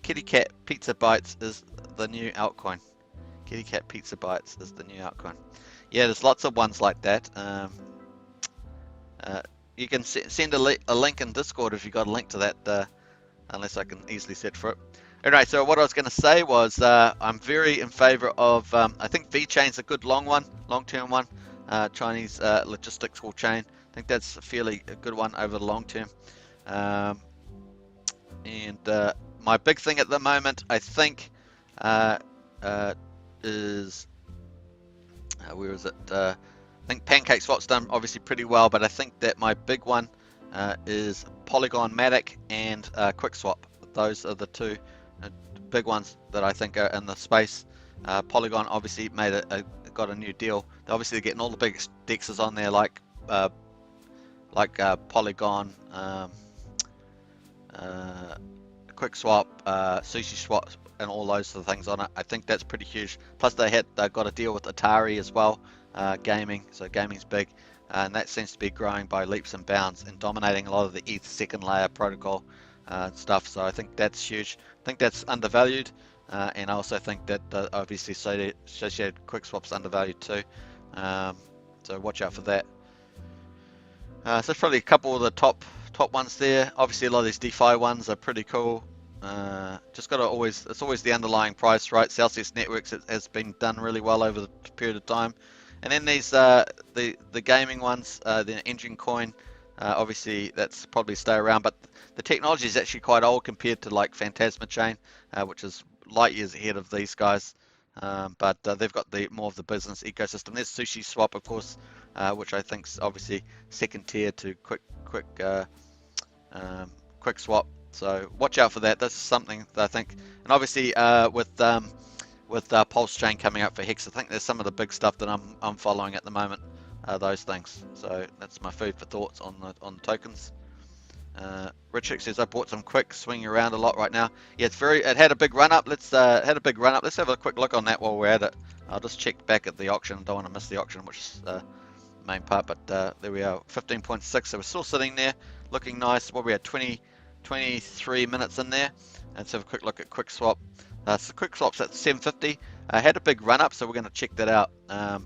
Kitty Cat Pizza Bites is the new altcoin. Kitty Cat Pizza Bites is the new altcoin. Yeah, there's lots of ones like that. You can send a link in Discord if you got a link to that unless I can easily set for it. Alright, so what I was going to say was I'm very in favor of, I think VChain's a good long-term one, Chinese logistical chain. I think that's a fairly good one over the long term. And my big thing at the moment, I think, is, where is it? I think PancakeSwap's done obviously pretty well, but I think that my big one is Polygon Matic and QuickSwap. Those are the two big ones that I think are in the space. Polygon obviously got a new deal. They're obviously getting all the big dexes on there, like Polygon, QuickSwap, SushiSwap, and all those sort of things on it. I think that's pretty huge. Plus they got a deal with Atari as well, gaming. So gaming's big, and that seems to be growing by leaps and bounds and dominating a lot of the ETH second layer protocol stuff. So I think that's huge. I think that's undervalued, and I also think that obviously associated QuickSwap's undervalued too. So watch out for that. So that's probably a couple of the top ones there. Obviously a lot of these DeFi ones are pretty cool. Just got to it's always the underlying price, right? Celsius Networks has been done really well over the period of time. And then these the gaming ones, the Engine Coin, obviously that's probably stay around, but the technology is actually quite old compared to like Phantasma Chain, which is light years ahead of these guys. But they've got more of the business ecosystem. There's SushiSwap, of course, which I think is obviously second tier to QuickSwap. So watch out for that. That's something that I think, and obviously with Pulsechain coming up for Hex, I think there's some of the big stuff that I'm following at the moment. Those things. So that's my food for thoughts on the tokens. Richard says I bought some quick, swinging around a lot right now. Yeah, it had a big run up. Let's have a quick look on that while we're at it. I'll just check back at the auction. Don't want to miss the auction, which is the main part. But there we are, 15.6. So we're still sitting there, looking nice. What we had 23 minutes in there. Let's have a quick look at QuickSwap. So QuickSwap's at 750. Had a big run up, so we're going to check that out.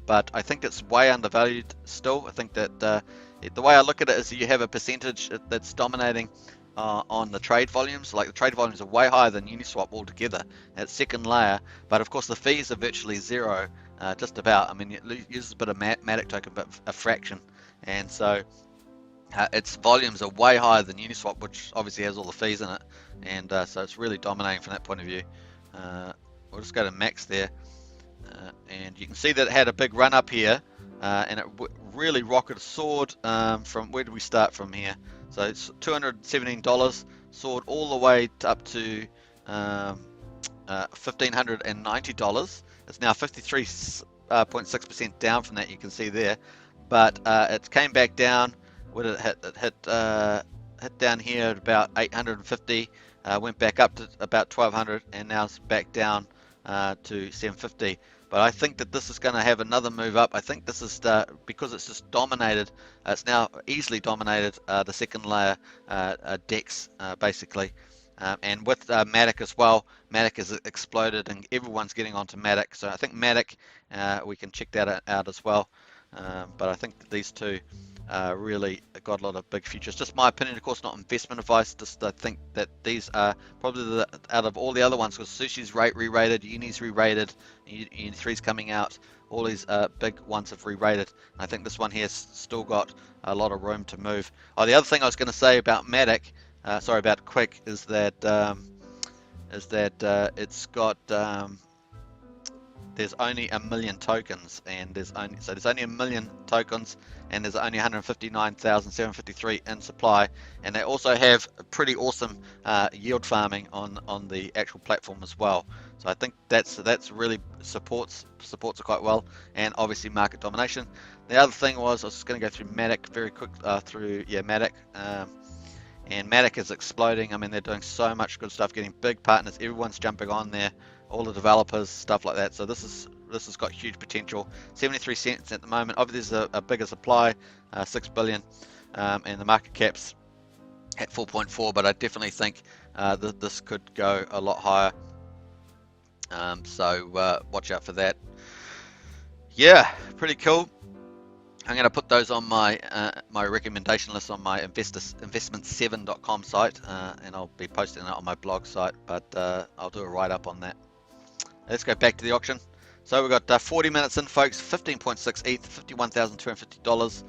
But I think it's way undervalued still. I think that the way I look at it is you have a percentage that's dominating on the trade volumes. Like the trade volumes are way higher than Uniswap altogether at second layer. But of course the fees are virtually zero, just about. I mean, it uses a bit of Matic token, but a fraction. And so its volumes are way higher than Uniswap, which obviously has all the fees in it. And so it's really dominating from that point of view. We'll just go to max there, and you can see that it had a big run up here, and it really soared from, where did we start from here? So it's $217, soared all the way up to $1,590. It's now 53.6% down from that, you can see there, but it came back down. What did it hit? Hit down here at about 850. Went back up to about 1200, and now it's back down to 750. But I think that this is going to have another move up. I think this is because it's just dominated. It's now easily dominated the second layer DEX basically, and with Matic as well. Matic has exploded, and everyone's getting onto Matic. So I think Matic, we can check that out as well. But I think that these two really got a lot of big futures. Just my opinion, of course, not investment advice. Just I think that these are probably out of all the other ones, because Sushi's re-rated, Uni's re-rated, Uni 3's coming out. All these big ones have re-rated. I think this one here still got a lot of room to move. Oh, the other thing I was going to say about Matic, about Quick, is that it's got there's only 1 million tokens, and there's only 1 million tokens, and there's only 159,753 in supply, and they also have a pretty awesome yield farming on the actual platform as well. So I think that's really supports it quite well, and obviously market domination. The other thing was, I was just going to go through Matic very quick Matic. And Matic is exploding. I mean, they're doing so much good stuff, getting big partners. Everyone's jumping on there, all the developers, stuff like that. So this has got huge potential. 73 cents at the moment. Obviously, there's a bigger supply, 6 billion, and the market cap's at 4.4. But I definitely think that this could go a lot higher. So watch out for that. Yeah, pretty cool. I'm going to put those on my my recommendation list on my investment7.com site, and I'll be posting it on my blog site, but I'll do a write-up on that. Let's go back to the auction. So we've got 40 minutes in, folks. 15.6 ETH, $51,250.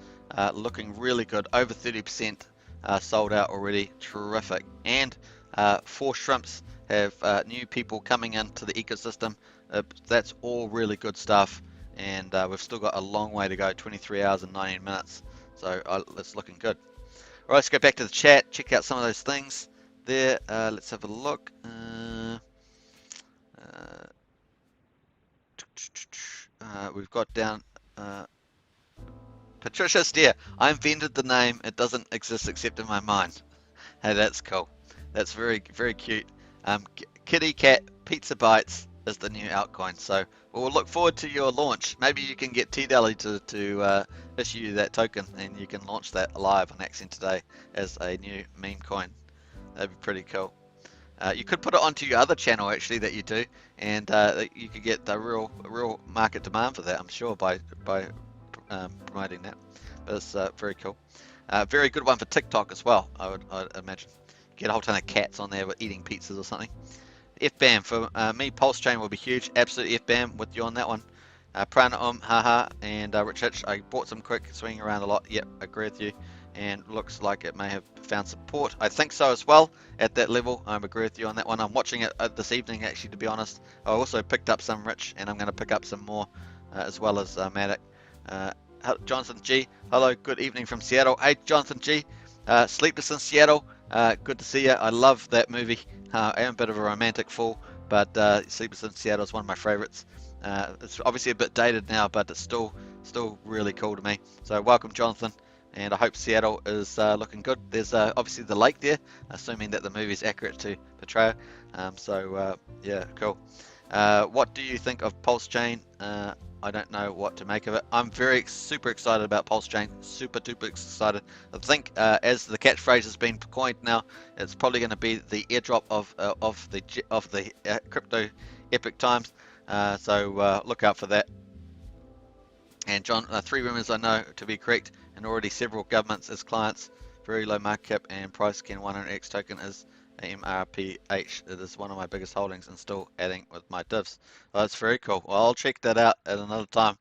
Looking really good. Over 30% sold out already. Terrific. And 4 shrimps have new people coming into the ecosystem. That's all really good stuff. And we've still got a long way to go. 23 hours and 19 minutes. So it's looking good. All right, let's go back to the chat. Check out some of those things there. Let's have a look. We've got down Patricia Steer. I invented the name. It doesn't exist except in my mind. Hey, that's cool. That's very, very cute. Kitty Cat Pizza Bites is the new altcoin. So we'll look forward to your launch. Maybe you can get T-Dally to issue that token, and you can launch that live on Axion today as a new meme coin. That'd be pretty cool. You could put it onto your other channel actually that you do, and you could get the real market demand for that, I'm sure, by promoting that. But it's very cool. Very good one for TikTok as well, I'd imagine. Get a whole ton of cats on there with eating pizzas or something. FBAM for me, Pulsechain will be huge. Absolutely FBAM with you on that one. Prana haha, and Rich Hitch, I bought some quick, swinging around a lot. Yep, I agree with you. And looks like it may have found support. I think so as well at that level. I agree with you on that one. I'm watching it this evening actually, to be honest. I also picked up some Rich, and I'm going to pick up some more as well as Matic. Jonathan G, hello, good evening from Seattle. Hey Jonathan G, Sleepless in Seattle, good to see you. I love that movie. I am a bit of a romantic fool, but Sleepless in Seattle is one of my favorites. It's obviously a bit dated now, but it's still really cool to me. So welcome Jonathan. And I hope Seattle is looking good. There's obviously the lake there, assuming that the movie is accurate to portray it. Yeah, cool. What do you think of Pulsechain? I don't know what to make of it. I'm super excited about Pulsechain. Super duper excited. I think as the catchphrase has been coined now, it's probably going to be the airdrop of the crypto epic times. So look out for that. And John, 3 rumors I know to be correct, and already several governments as clients. Very low market cap and price. Can 100X token is MRPH. It is one of my biggest holdings and still adding with my divs. Oh, that's very cool. Well, I'll check that out at another time.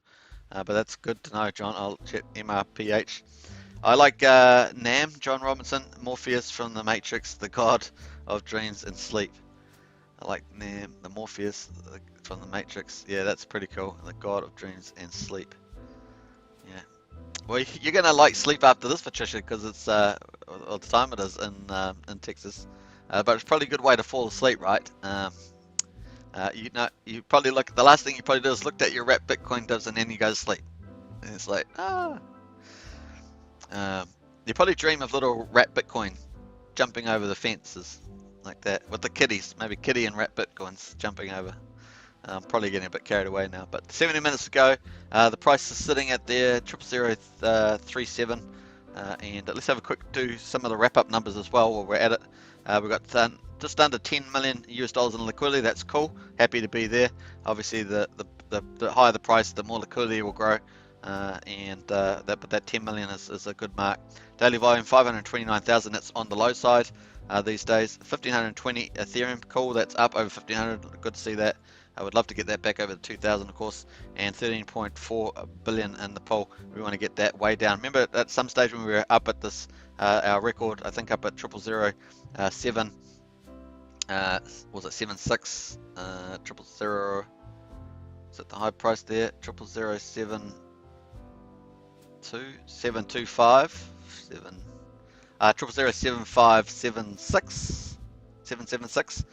But that's good to know, John. I'll check MRPH. I like Nam, John Robinson, Morpheus from the Matrix, the god of dreams and sleep. I like Nam, the Morpheus from the Matrix. Yeah, that's pretty cool. The god of dreams and sleep. Yeah. Well, you're gonna like sleep after this, Patricia, because it's all the time it is in Texas. But it's probably a good way to fall asleep, right? You probably look. The last thing you probably do is look at your wrapped Bitcoin divs, and then you go to sleep. And it's like you probably dream of little wrapped Bitcoin jumping over the fences like that with the kitties, maybe kitty and wrapped Bitcoins jumping over. I'm probably getting a bit carried away now, but 70 minutes ago, the price is sitting at there 0.0037, and let's have a quick do some of the wrap-up numbers as well while we're at it. We've got just under 10 million US dollars in liquidity. That's cool. Happy to be there. Obviously, the higher the price, the more liquidity will grow, but that 10 million is a good mark. Daily volume 529,000. That's on the low side these days. 1520 Ethereum. Cool. That's up over 1500. Good to see that. I would love to get that back over the 2,000, of course, and 13.4 billion in the pool. We want to get that way down. Remember, at some stage when we were up at this, our record, I think up at 0.007, was it 76? 0.000, is it the high price there? 0.007, 725, 0.07576, 776.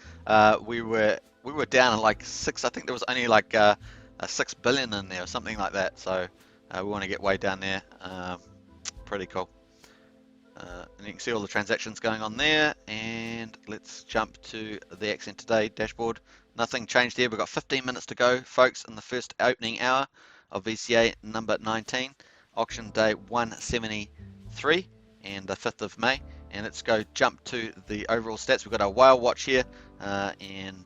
We were down at like 6. I think there was only like a 6 billion in there or something like that. So we want to get way down there. Pretty cool. And you can see all the transactions going on there. And let's jump to the AXN today dashboard. Nothing changed here. We've got 15 minutes to go, folks, in the first opening hour of VCA number 19, auction day 173, and the 5th of May. And let's go jump to the overall stats. We've got our whale watch here, and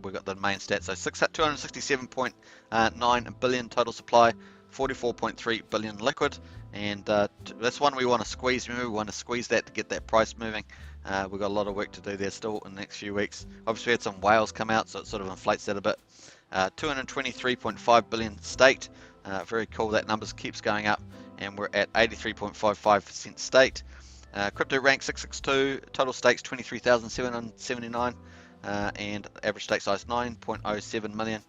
we've got the main stats. So 267.9 billion total supply, 44.3 billion liquid, and that's one we want to squeeze. Remember, we want to squeeze that to get that price moving. We've got a lot of work to do there still in the next few weeks. Obviously, we had some whales come out, so it sort of inflates that a bit. 223.5 billion staked. Very cool. That number keeps going up, and we're at 83.55% staked. Crypto rank 662, total stakes 23,779, and average stake size 9.07 million.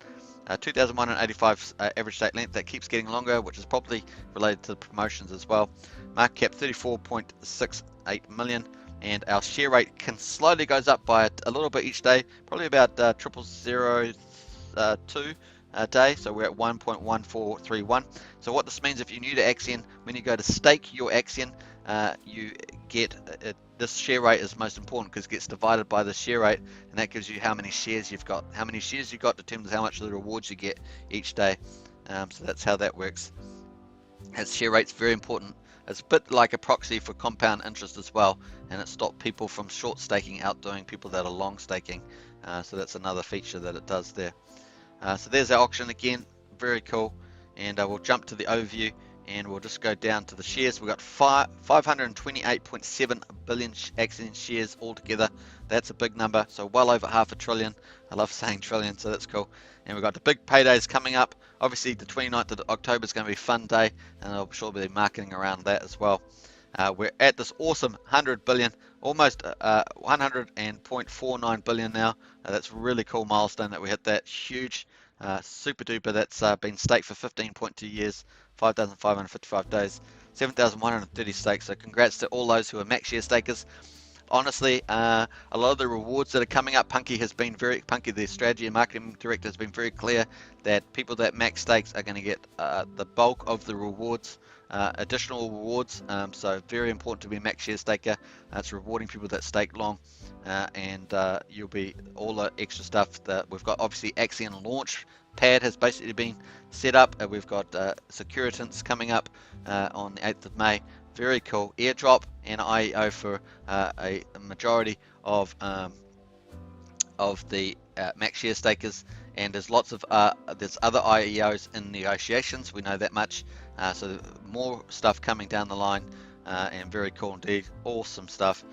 2,185 average stake length. That keeps getting longer, which is probably related to the promotions as well. Market cap 34.68 million, and our share rate can slowly goes up by a little bit each day, probably about 0.002 a day, so we're at 1.1431. So what this means, if you're new to Axion, when you go to stake your Axion, you get this share rate is most important because it gets divided by the share rate, and that gives you how many shares you've got. How many shares you got determines how much of the rewards you get each day. So that's how that works. As share rate's very important. It's a bit like a proxy for compound interest as well, and it stops people from short staking outdoing people that are long staking. So that's another feature that it does there. So there's our auction again, very cool. And we'll jump to the overview, and we'll just go down to the shares. We've got 528.7 billion Axion shares altogether. That's a big number, so well over half a trillion. I love saying trillion, so that's cool. And we've got the big paydays coming up. Obviously, the 29th of October is going to be a fun day, and I'll sure be marketing around that as well. We're at this awesome 100 billion, almost 100.49 billion now. That's a really cool milestone that we hit that. Huge, super duper. That's been staked for 15.2 years, 5,555 days, 7,130 stakes. So congrats to all those who are max share stakers. Honestly, a lot of the rewards that are coming up, Punky, the strategy and marketing director, has been very clear that people that max stakes are going to get the bulk of the rewards, additional rewards. So very important to be a max share staker. It's rewarding people that stake long, and you'll be all the extra stuff that we've got. Obviously, Axion launch pad has basically been set up. We've got Securitants coming up on the 8th of May. Very cool. Airdrop and IEO for a majority of the max share stakers, and there's lots of there's other IEOs in negotiations. We know that much. So more stuff coming down the line, and very cool indeed. Awesome stuff.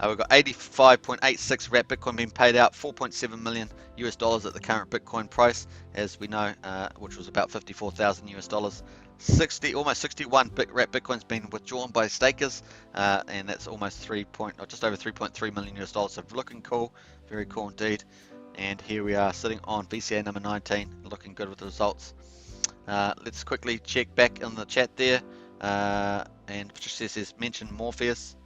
We've got 85.86 wrapped Bitcoin being paid out, 4.7 million US dollars at the current Bitcoin price, as we know, which was about 54,000 US dollars. Almost 61 wrapped Bitcoin's been withdrawn by stakers, and that's almost just over 3.3 million US dollars. So looking cool, very cool indeed. And here we are sitting on VCA number 19, looking good with the results. Let's quickly check back in the chat there, and Patricia says mention Morpheus.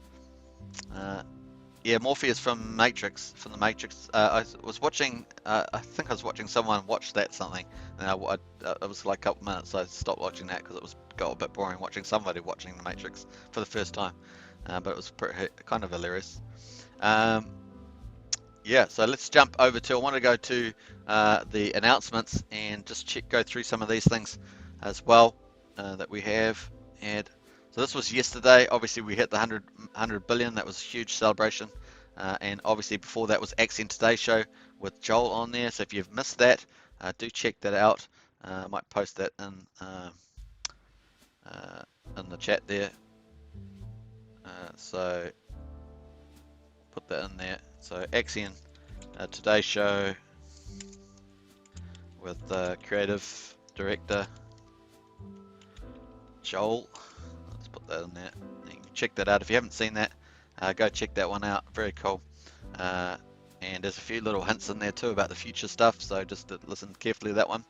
Yeah, Morpheus from Matrix, the Matrix. I was watching, I think I was watching someone watch that something, and it was like a couple minutes, so I stopped watching that because it got a bit boring watching somebody watching the Matrix for the first time, but it was kind of hilarious. Yeah, so let's jump over to, I want to go to the announcements and just go through some of these things as well that we have. And so this was yesterday. Obviously, we hit the 100 billion. That was a huge celebration. And obviously, before that was Axion Today Show with Joel on there. So if you've missed that, do check that out. I might post that in the chat there. So put that in there. So Axion Today Show with the creative director Joel. Let's put that in there. You can check that out if you haven't seen that. Go check that one out. Very cool. And there's a few little hints in there too about the future stuff. So just listen carefully to that one.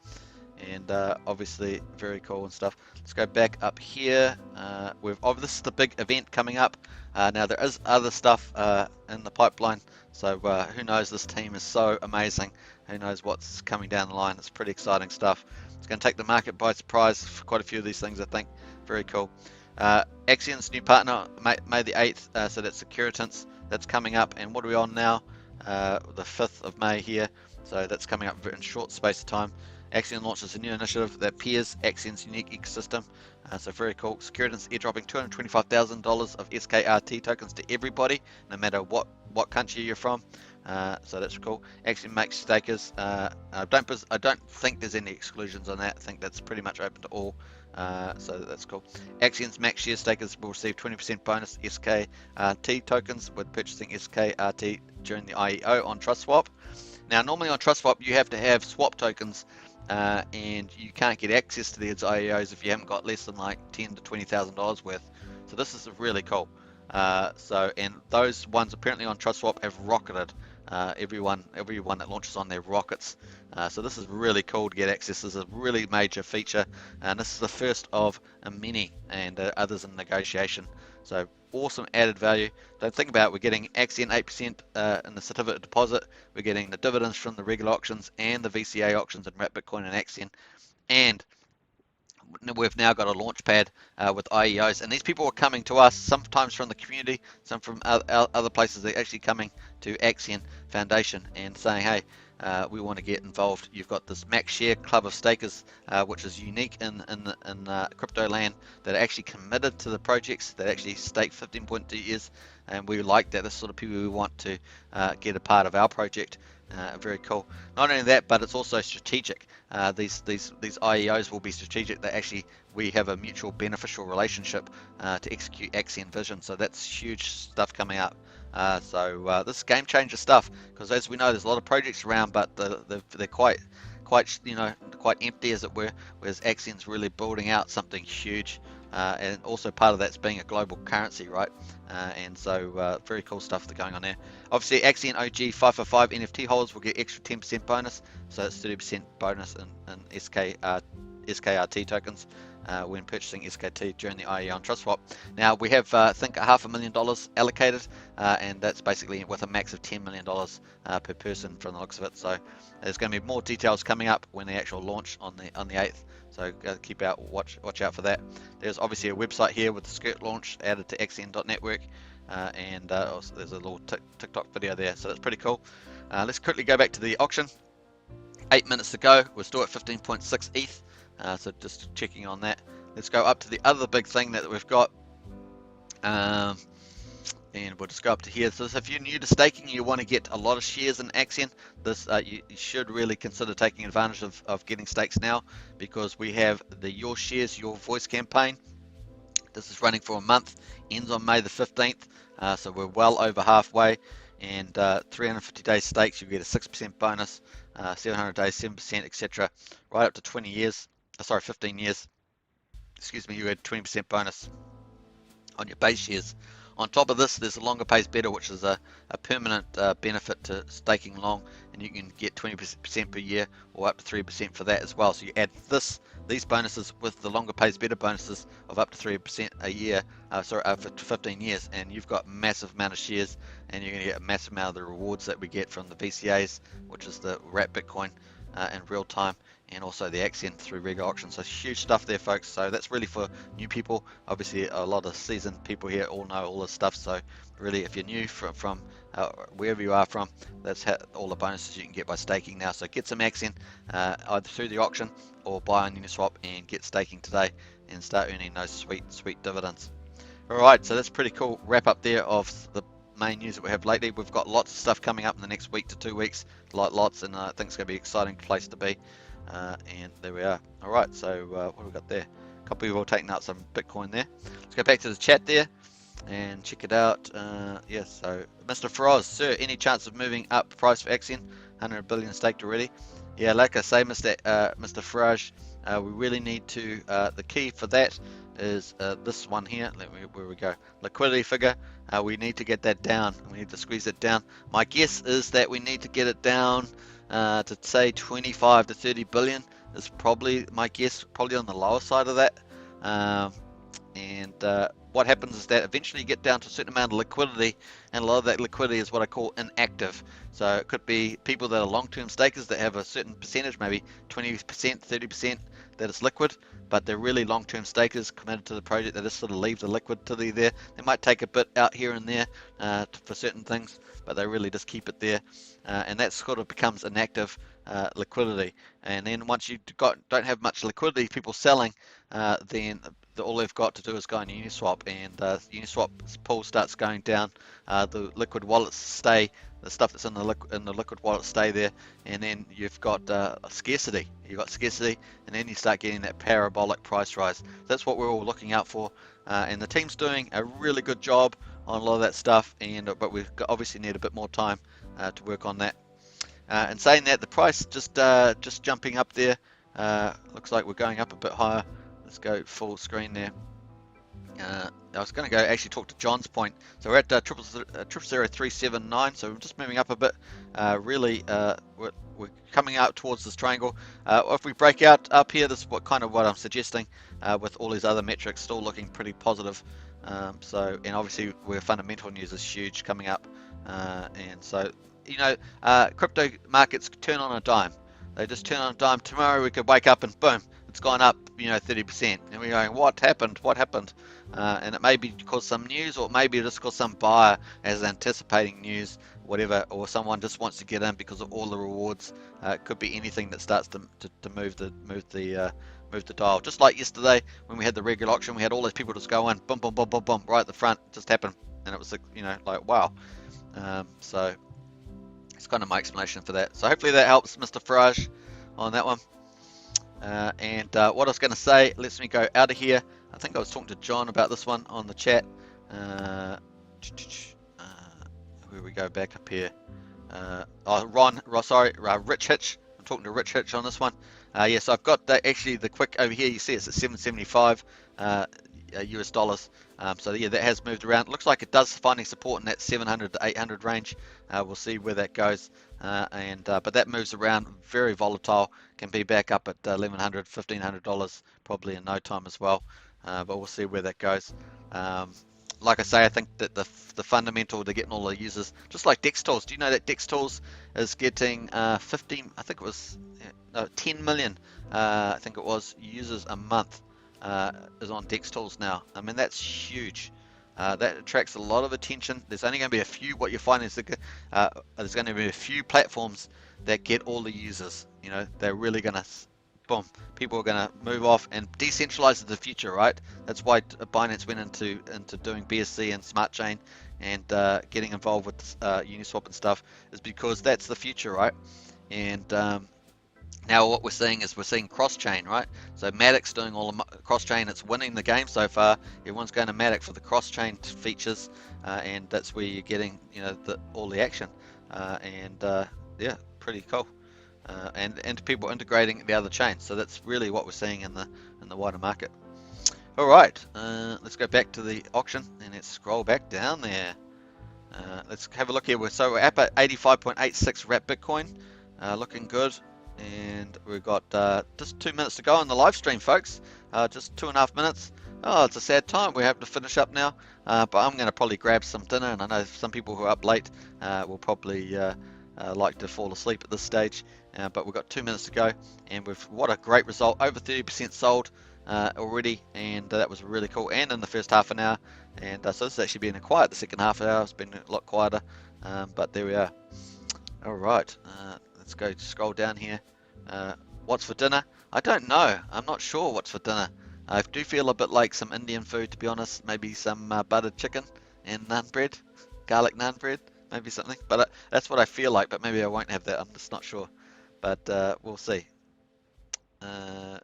And obviously very cool and stuff. Let's go back up here. This is the big event coming up. Now there is other stuff in the pipeline. So who knows? This team is so amazing. Who knows what's coming down the line? It's pretty exciting stuff. It's going to take the market by surprise for quite a few of these things, I think. Very cool. Axion's new partner, May the 8th, so that's Securitants. That's coming up. And what are we on now? The 5th of May here. So that's coming up in short space of time. Axion launches a new initiative that peers Axion's unique ecosystem. So very cool. Securitants airdropping $225,000 of SKRT tokens to everybody, no matter what country you're from. So that's cool. Axion makes stakers. I don't think there's any exclusions on that. I think that's pretty much open to all. So that's cool. Axion's max share stakers will receive 20% bonus SKRT tokens with purchasing SKRT during the IEO on TrustSwap. Now, normally on TrustSwap, you have to have swap tokens, and you can't get access to these IEOs if you haven't got less than like $10,000 to $20,000 worth. So this is really cool. And those ones apparently on TrustSwap have rocketed. Everyone that launches on their rockets. So this is really cool to get access. This is a really major feature, and this is the first of a many, and others in negotiation. So awesome added value. Don't think about it. We're getting Axion 8% in the certificate of deposit. We're getting the dividends from the regular auctions and the VCA auctions in Wrap Bitcoin and Axion, and we've now got a launch pad with IEOs, and these people are coming to us, sometimes from the community, some from other places. They're actually coming to Axion Foundation and saying, hey, we want to get involved. You've got this max share club of stakers, which is unique in crypto land, that are actually committed to the projects, that actually stake 15.2 years, and we like that. This sort of people we want to get a part of our project. Very cool. Not only that, but it's also strategic. These IEOs will be strategic. That actually we have a mutual beneficial relationship to execute Axion vision. So that's huge stuff coming up. So this is game changer stuff, because as we know, there's a lot of projects around, but they're quite empty, as it were. Whereas Axion's really building out something huge. And also part of that's being a global currency, right? And so very cool stuff that's going on there. Obviously, Axion OG 505 NFT holders will get extra 10% bonus, so it's 30% bonus in SKRT tokens when purchasing SKT during the IE on TrustSwap. Now we have I think $500,000 allocated, and that's basically with a max of $10 million per person from the looks of it. So there's going to be more details coming up when the actual launch on the 8th. So keep out, watch out for that. There's obviously a website here with the skirt launch added to Axion.network, and also there's a little TikTok video there. So that's pretty cool. Let's quickly go back to the auction. 8 minutes to go. We're still at 15.6 ETH. So just checking on that. Let's go up to the other big thing that we've got. And we'll just go up to here. So if you're new to staking, you want to get a lot of shares in Axion, this you should really consider taking advantage of getting stakes now, because we have the Your Shares, Your Voice campaign. This is running for a month, ends on May the 15th, so we're well over halfway, and 350 days stakes, you get a 6% bonus, 700 days, 7%, etc. Right up to 20 years, 15 years, excuse me, you get 20% bonus on your base shares. On top of this, there's a longer pays better, which is a permanent benefit to staking long, and you can get 20% per year or up to 3% for that as well. So you add these bonuses with the longer pays better bonuses of up to 3% a year, for 15 years, and you've got massive amount of shares, and you're going to get a massive amount of the rewards that we get from the VCAs, which is the Wrap Bitcoin in real time, and also the Axion through regular auctions. So huge stuff there, folks. So that's really for new people. Obviously a lot of seasoned people here all know all this stuff, so really if you're new from wherever you are from, that's all the bonuses you can get by staking now. So get some Axion either through the auction or buy on Uniswap and get staking today and start earning those sweet dividends. Alright, so that's pretty cool wrap up there of the main news that we have lately. We've got lots of stuff coming up in the next week to 2 weeks, lots, and I think it's going to be an exciting place to be. And there we are. Alright, so what have we got there? A couple of people taking out some Bitcoin there. Let's go back to the chat there and check it out. Yes, so Mr. Feroz, sir, any chance of moving up price for Axion? 100 billion staked already. Yeah, like I say, Mr. Farage, we really need to, the key for that is this one here. Where we go, liquidity figure. We need to get that down. We need to squeeze it down. My guess is that we need to get it down to say 25 to 30 billion is probably my guess, probably on the lower side of that. And what happens is that eventually you get down to a certain amount of liquidity, and a lot of that liquidity is what I call inactive. So it could be people that are long-term stakers that have a certain percentage, maybe 20%, 30%, that is liquid, but they're really long-term stakers committed to the project. They just sort of leave the liquidity there. They might take a bit out here and there for certain things, but they really just keep it there, and that sort of becomes inactive liquidity. And then once you don't have much liquidity, people selling, then all they've got to do is go on Uniswap, and Uniswap's pool starts going down. The liquid wallets stay the stuff that's in the liquid wallet stay there, and then you've got scarcity. You've got scarcity, and then you start getting that parabolic price rise. That's what we're all looking out for, and the team's doing a really good job on a lot of that stuff. But we obviously need a bit more time to work on that. And saying that, the price just jumping up there. Looks like we're going up a bit higher. Let's go full screen there. I was going to go actually talk to John's point. So we're at 000379, so we're just moving up a bit. Really, we're coming out towards this triangle. If we break out up here, this is what I'm suggesting, with all these other metrics still looking pretty positive. And obviously where fundamental news is huge coming up, and so crypto markets turn on a dime. They just turn on a dime. Tomorrow we could wake up and boom, it's gone up 30%, and we're going, what happened? And it may be because some news, or maybe just because some buyer is anticipating news, whatever, or someone just wants to get in because of all the rewards. It could be anything that starts to move the dial. Just like yesterday when we had the regular auction, we had all those people just go in, boom, boom, boom, boom, boom, right at the front. It just happened, and it was like wow. So it's kind of my explanation for that. So hopefully that helps, Mr. Farage, on that one. What I was going to say, lets me go out of here. I think I was talking to John about this one on the chat. Where we go back up here. Rich Hitch. I'm talking to Rich Hitch on this one. Yes, I've got actually the quick over here. You see it's at 775 US dollars. So yeah, that has moved around. It looks like it does finding support in that 700 to 800 range. We'll see where that goes. But that moves around, very volatile. Can be back up at $1,100, $1,500 probably in no time as well. But we'll see where that goes. Like I say, I think that the fundamental to getting all the users, just like Dex Tools. Do you know that Dex Tools is getting 10 million, I think it was, users a month is on Dex Tools now. I mean, that's huge. That attracts a lot of attention. There's only going to be a few. What you find is there's going to be a few platforms that get all the users. They're really going to, boom, people are going to move off, and decentralize is the future, right? That's why Binance went into doing BSC and Smart Chain and getting involved with Uniswap and stuff, is because that's the future, right? And now what we're seeing cross-chain, right? So Matic's doing all the cross-chain. It's winning the game so far. Everyone's going to Matic for the cross-chain features, and that's where you're getting, all the action. Yeah, pretty cool. And people integrating the other chains. So that's really what we're seeing in the wider market. All right, let's go back to the auction and let's scroll back down there. Let's have a look here. We're up at 85.86 wrap Bitcoin, looking good. And we've got just 2 minutes to go on the live stream, folks. Just 2.5 minutes. Oh, it's a sad time. We have to finish up now. But I'm going to probably grab some dinner, and I know some people who are up late will probably like to fall asleep at this stage. But we've got 2 minutes to go, and what a great result. Over 30% sold already, and that was really cool. And in the first half an hour, and so this has actually been quiet. The second half hour has been a lot quieter, but there we are. All right. Let's go scroll down here. What's for dinner? I don't know. I'm not sure what's for dinner. I do feel a bit like some Indian food, to be honest. Maybe some buttered chicken and naan bread, garlic naan bread, maybe something. But that's what I feel like. But maybe I won't have that. I'm just not sure. But we'll see. I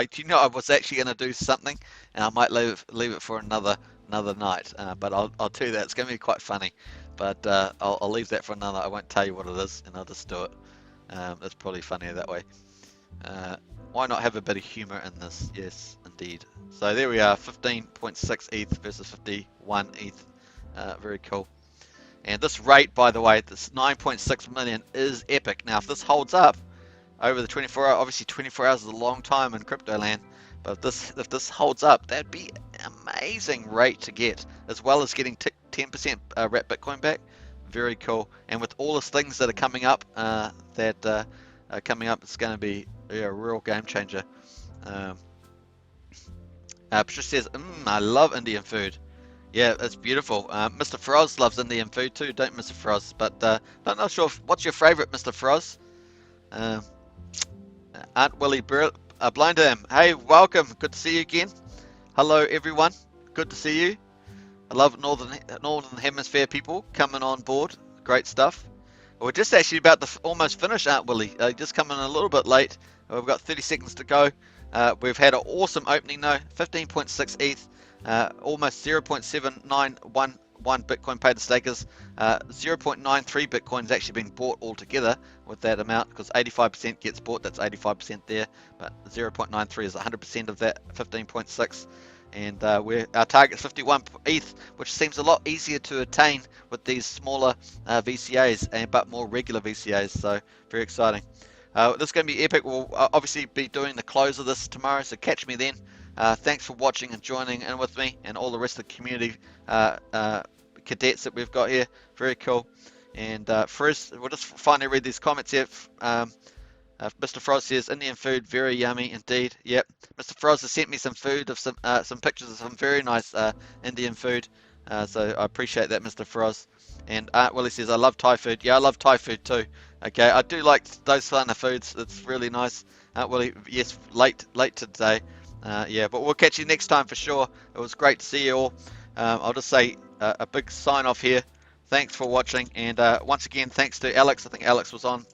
was actually going to do something, and I might leave it for another night. But I'll tell you that it's going to be quite funny. But I'll leave that for another. I won't tell you what it is, and I'll just do it. It's probably funnier that way. Why not have a bit of humor in this? Yes, indeed. So there we are, 15.6 ETH versus 51 ETH. Very cool. And this rate, by the way, this 9.6 million is epic. Now, if this holds up over the 24 hours, obviously 24 hours is a long time in crypto land, but if this holds up, that'd be an amazing rate to get, as well as getting 10% wrap Bitcoin back. Very cool. And with all the things that are coming up, it's going to be a real game changer. Patricia says, I love Indian food. Yeah, it's beautiful. Mr. Feroz loves Indian food too, don't Mr. Feroz? But I'm not sure. What's your favourite, Mr. Feroz? Aunt Willie Blindham. Hey, welcome. Good to see you again. Hello, everyone. Good to see you. I love Northern Hemisphere people coming on board. Great stuff. We're just actually about to almost finish, aren't Willie? Just coming a little bit late. We've got 30 seconds to go. We've had an awesome opening though. 15.6 ETH, almost 0.7911 Bitcoin paid to stakers. 0.93 Bitcoin has actually been bought altogether with that amount, because 85% gets bought. That's 85% there, but 0.93 is 100% of that 15.6. And our target's 51 ETH, which seems a lot easier to attain with these smaller VCAs, but more regular VCAs. So very exciting. This is going to be epic. We'll obviously be doing the close of this tomorrow, so catch me then. Thanks for watching and joining in with me, and all the rest of the community cadets that we've got here. Very cool. And first, we'll just finally read these comments here. Mr. Frost says, Indian food, very yummy indeed. Yep. Mr. Frost has sent me some food of some pictures of some very nice Indian food. So I appreciate that, Mr. Frost. And Art Willie says, I love Thai food. Yeah, I love Thai food too. Okay, I do like those kind of foods. It's really nice. Art Willie, yes, late today. Yeah, but we'll catch you next time for sure. It was great to see you all. I'll just say a big sign off here. Thanks for watching. And once again, thanks to Alex. I think Alex was on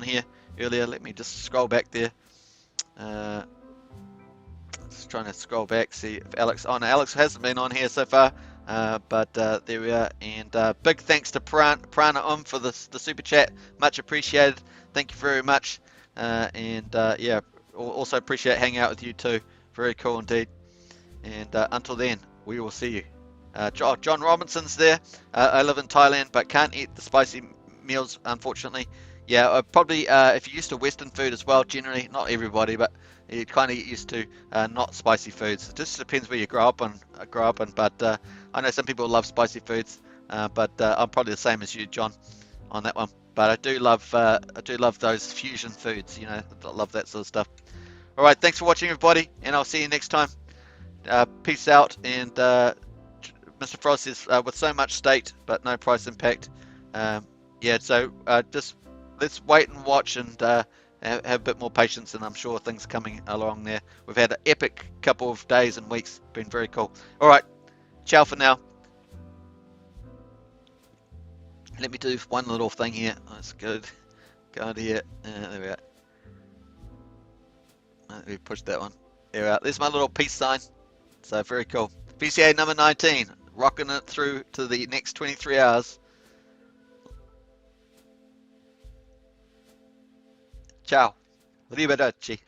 here earlier. Let me just scroll back there. Just trying to scroll back, see if Alex. Oh no, Alex hasn't been on here so far. But there we are. And big thanks to Prana for the super chat. Much appreciated. Thank you very much. And yeah, also appreciate hanging out with you too. Very cool indeed. And until then, we will see you. John Robinson's there. I live in Thailand, but can't eat the spicy meals, unfortunately. Yeah, probably if you're used to Western food as well, generally, not everybody, but you kind of get used to not spicy foods. It just depends where you grow up in. But I know some people love spicy foods, but I'm probably the same as you, John, on that one. But I do love those fusion foods. You know, I love that sort of stuff. All right, thanks for watching, everybody, and I'll see you next time. Peace out. And Mr. Frost is with so much state, but no price impact. Yeah, so just let's wait and watch, and have a bit more patience, and I'm sure things are coming along there. We've had an epic couple of days and weeks. Been very cool. All right, ciao for now. Let me do one little thing here. That's good. Go on here. There we are. Let me push that one. There we are. There's my little peace sign. So very cool. VCA number 19. Rocking it through to the next 23 hours. Ciao. Arrivederci.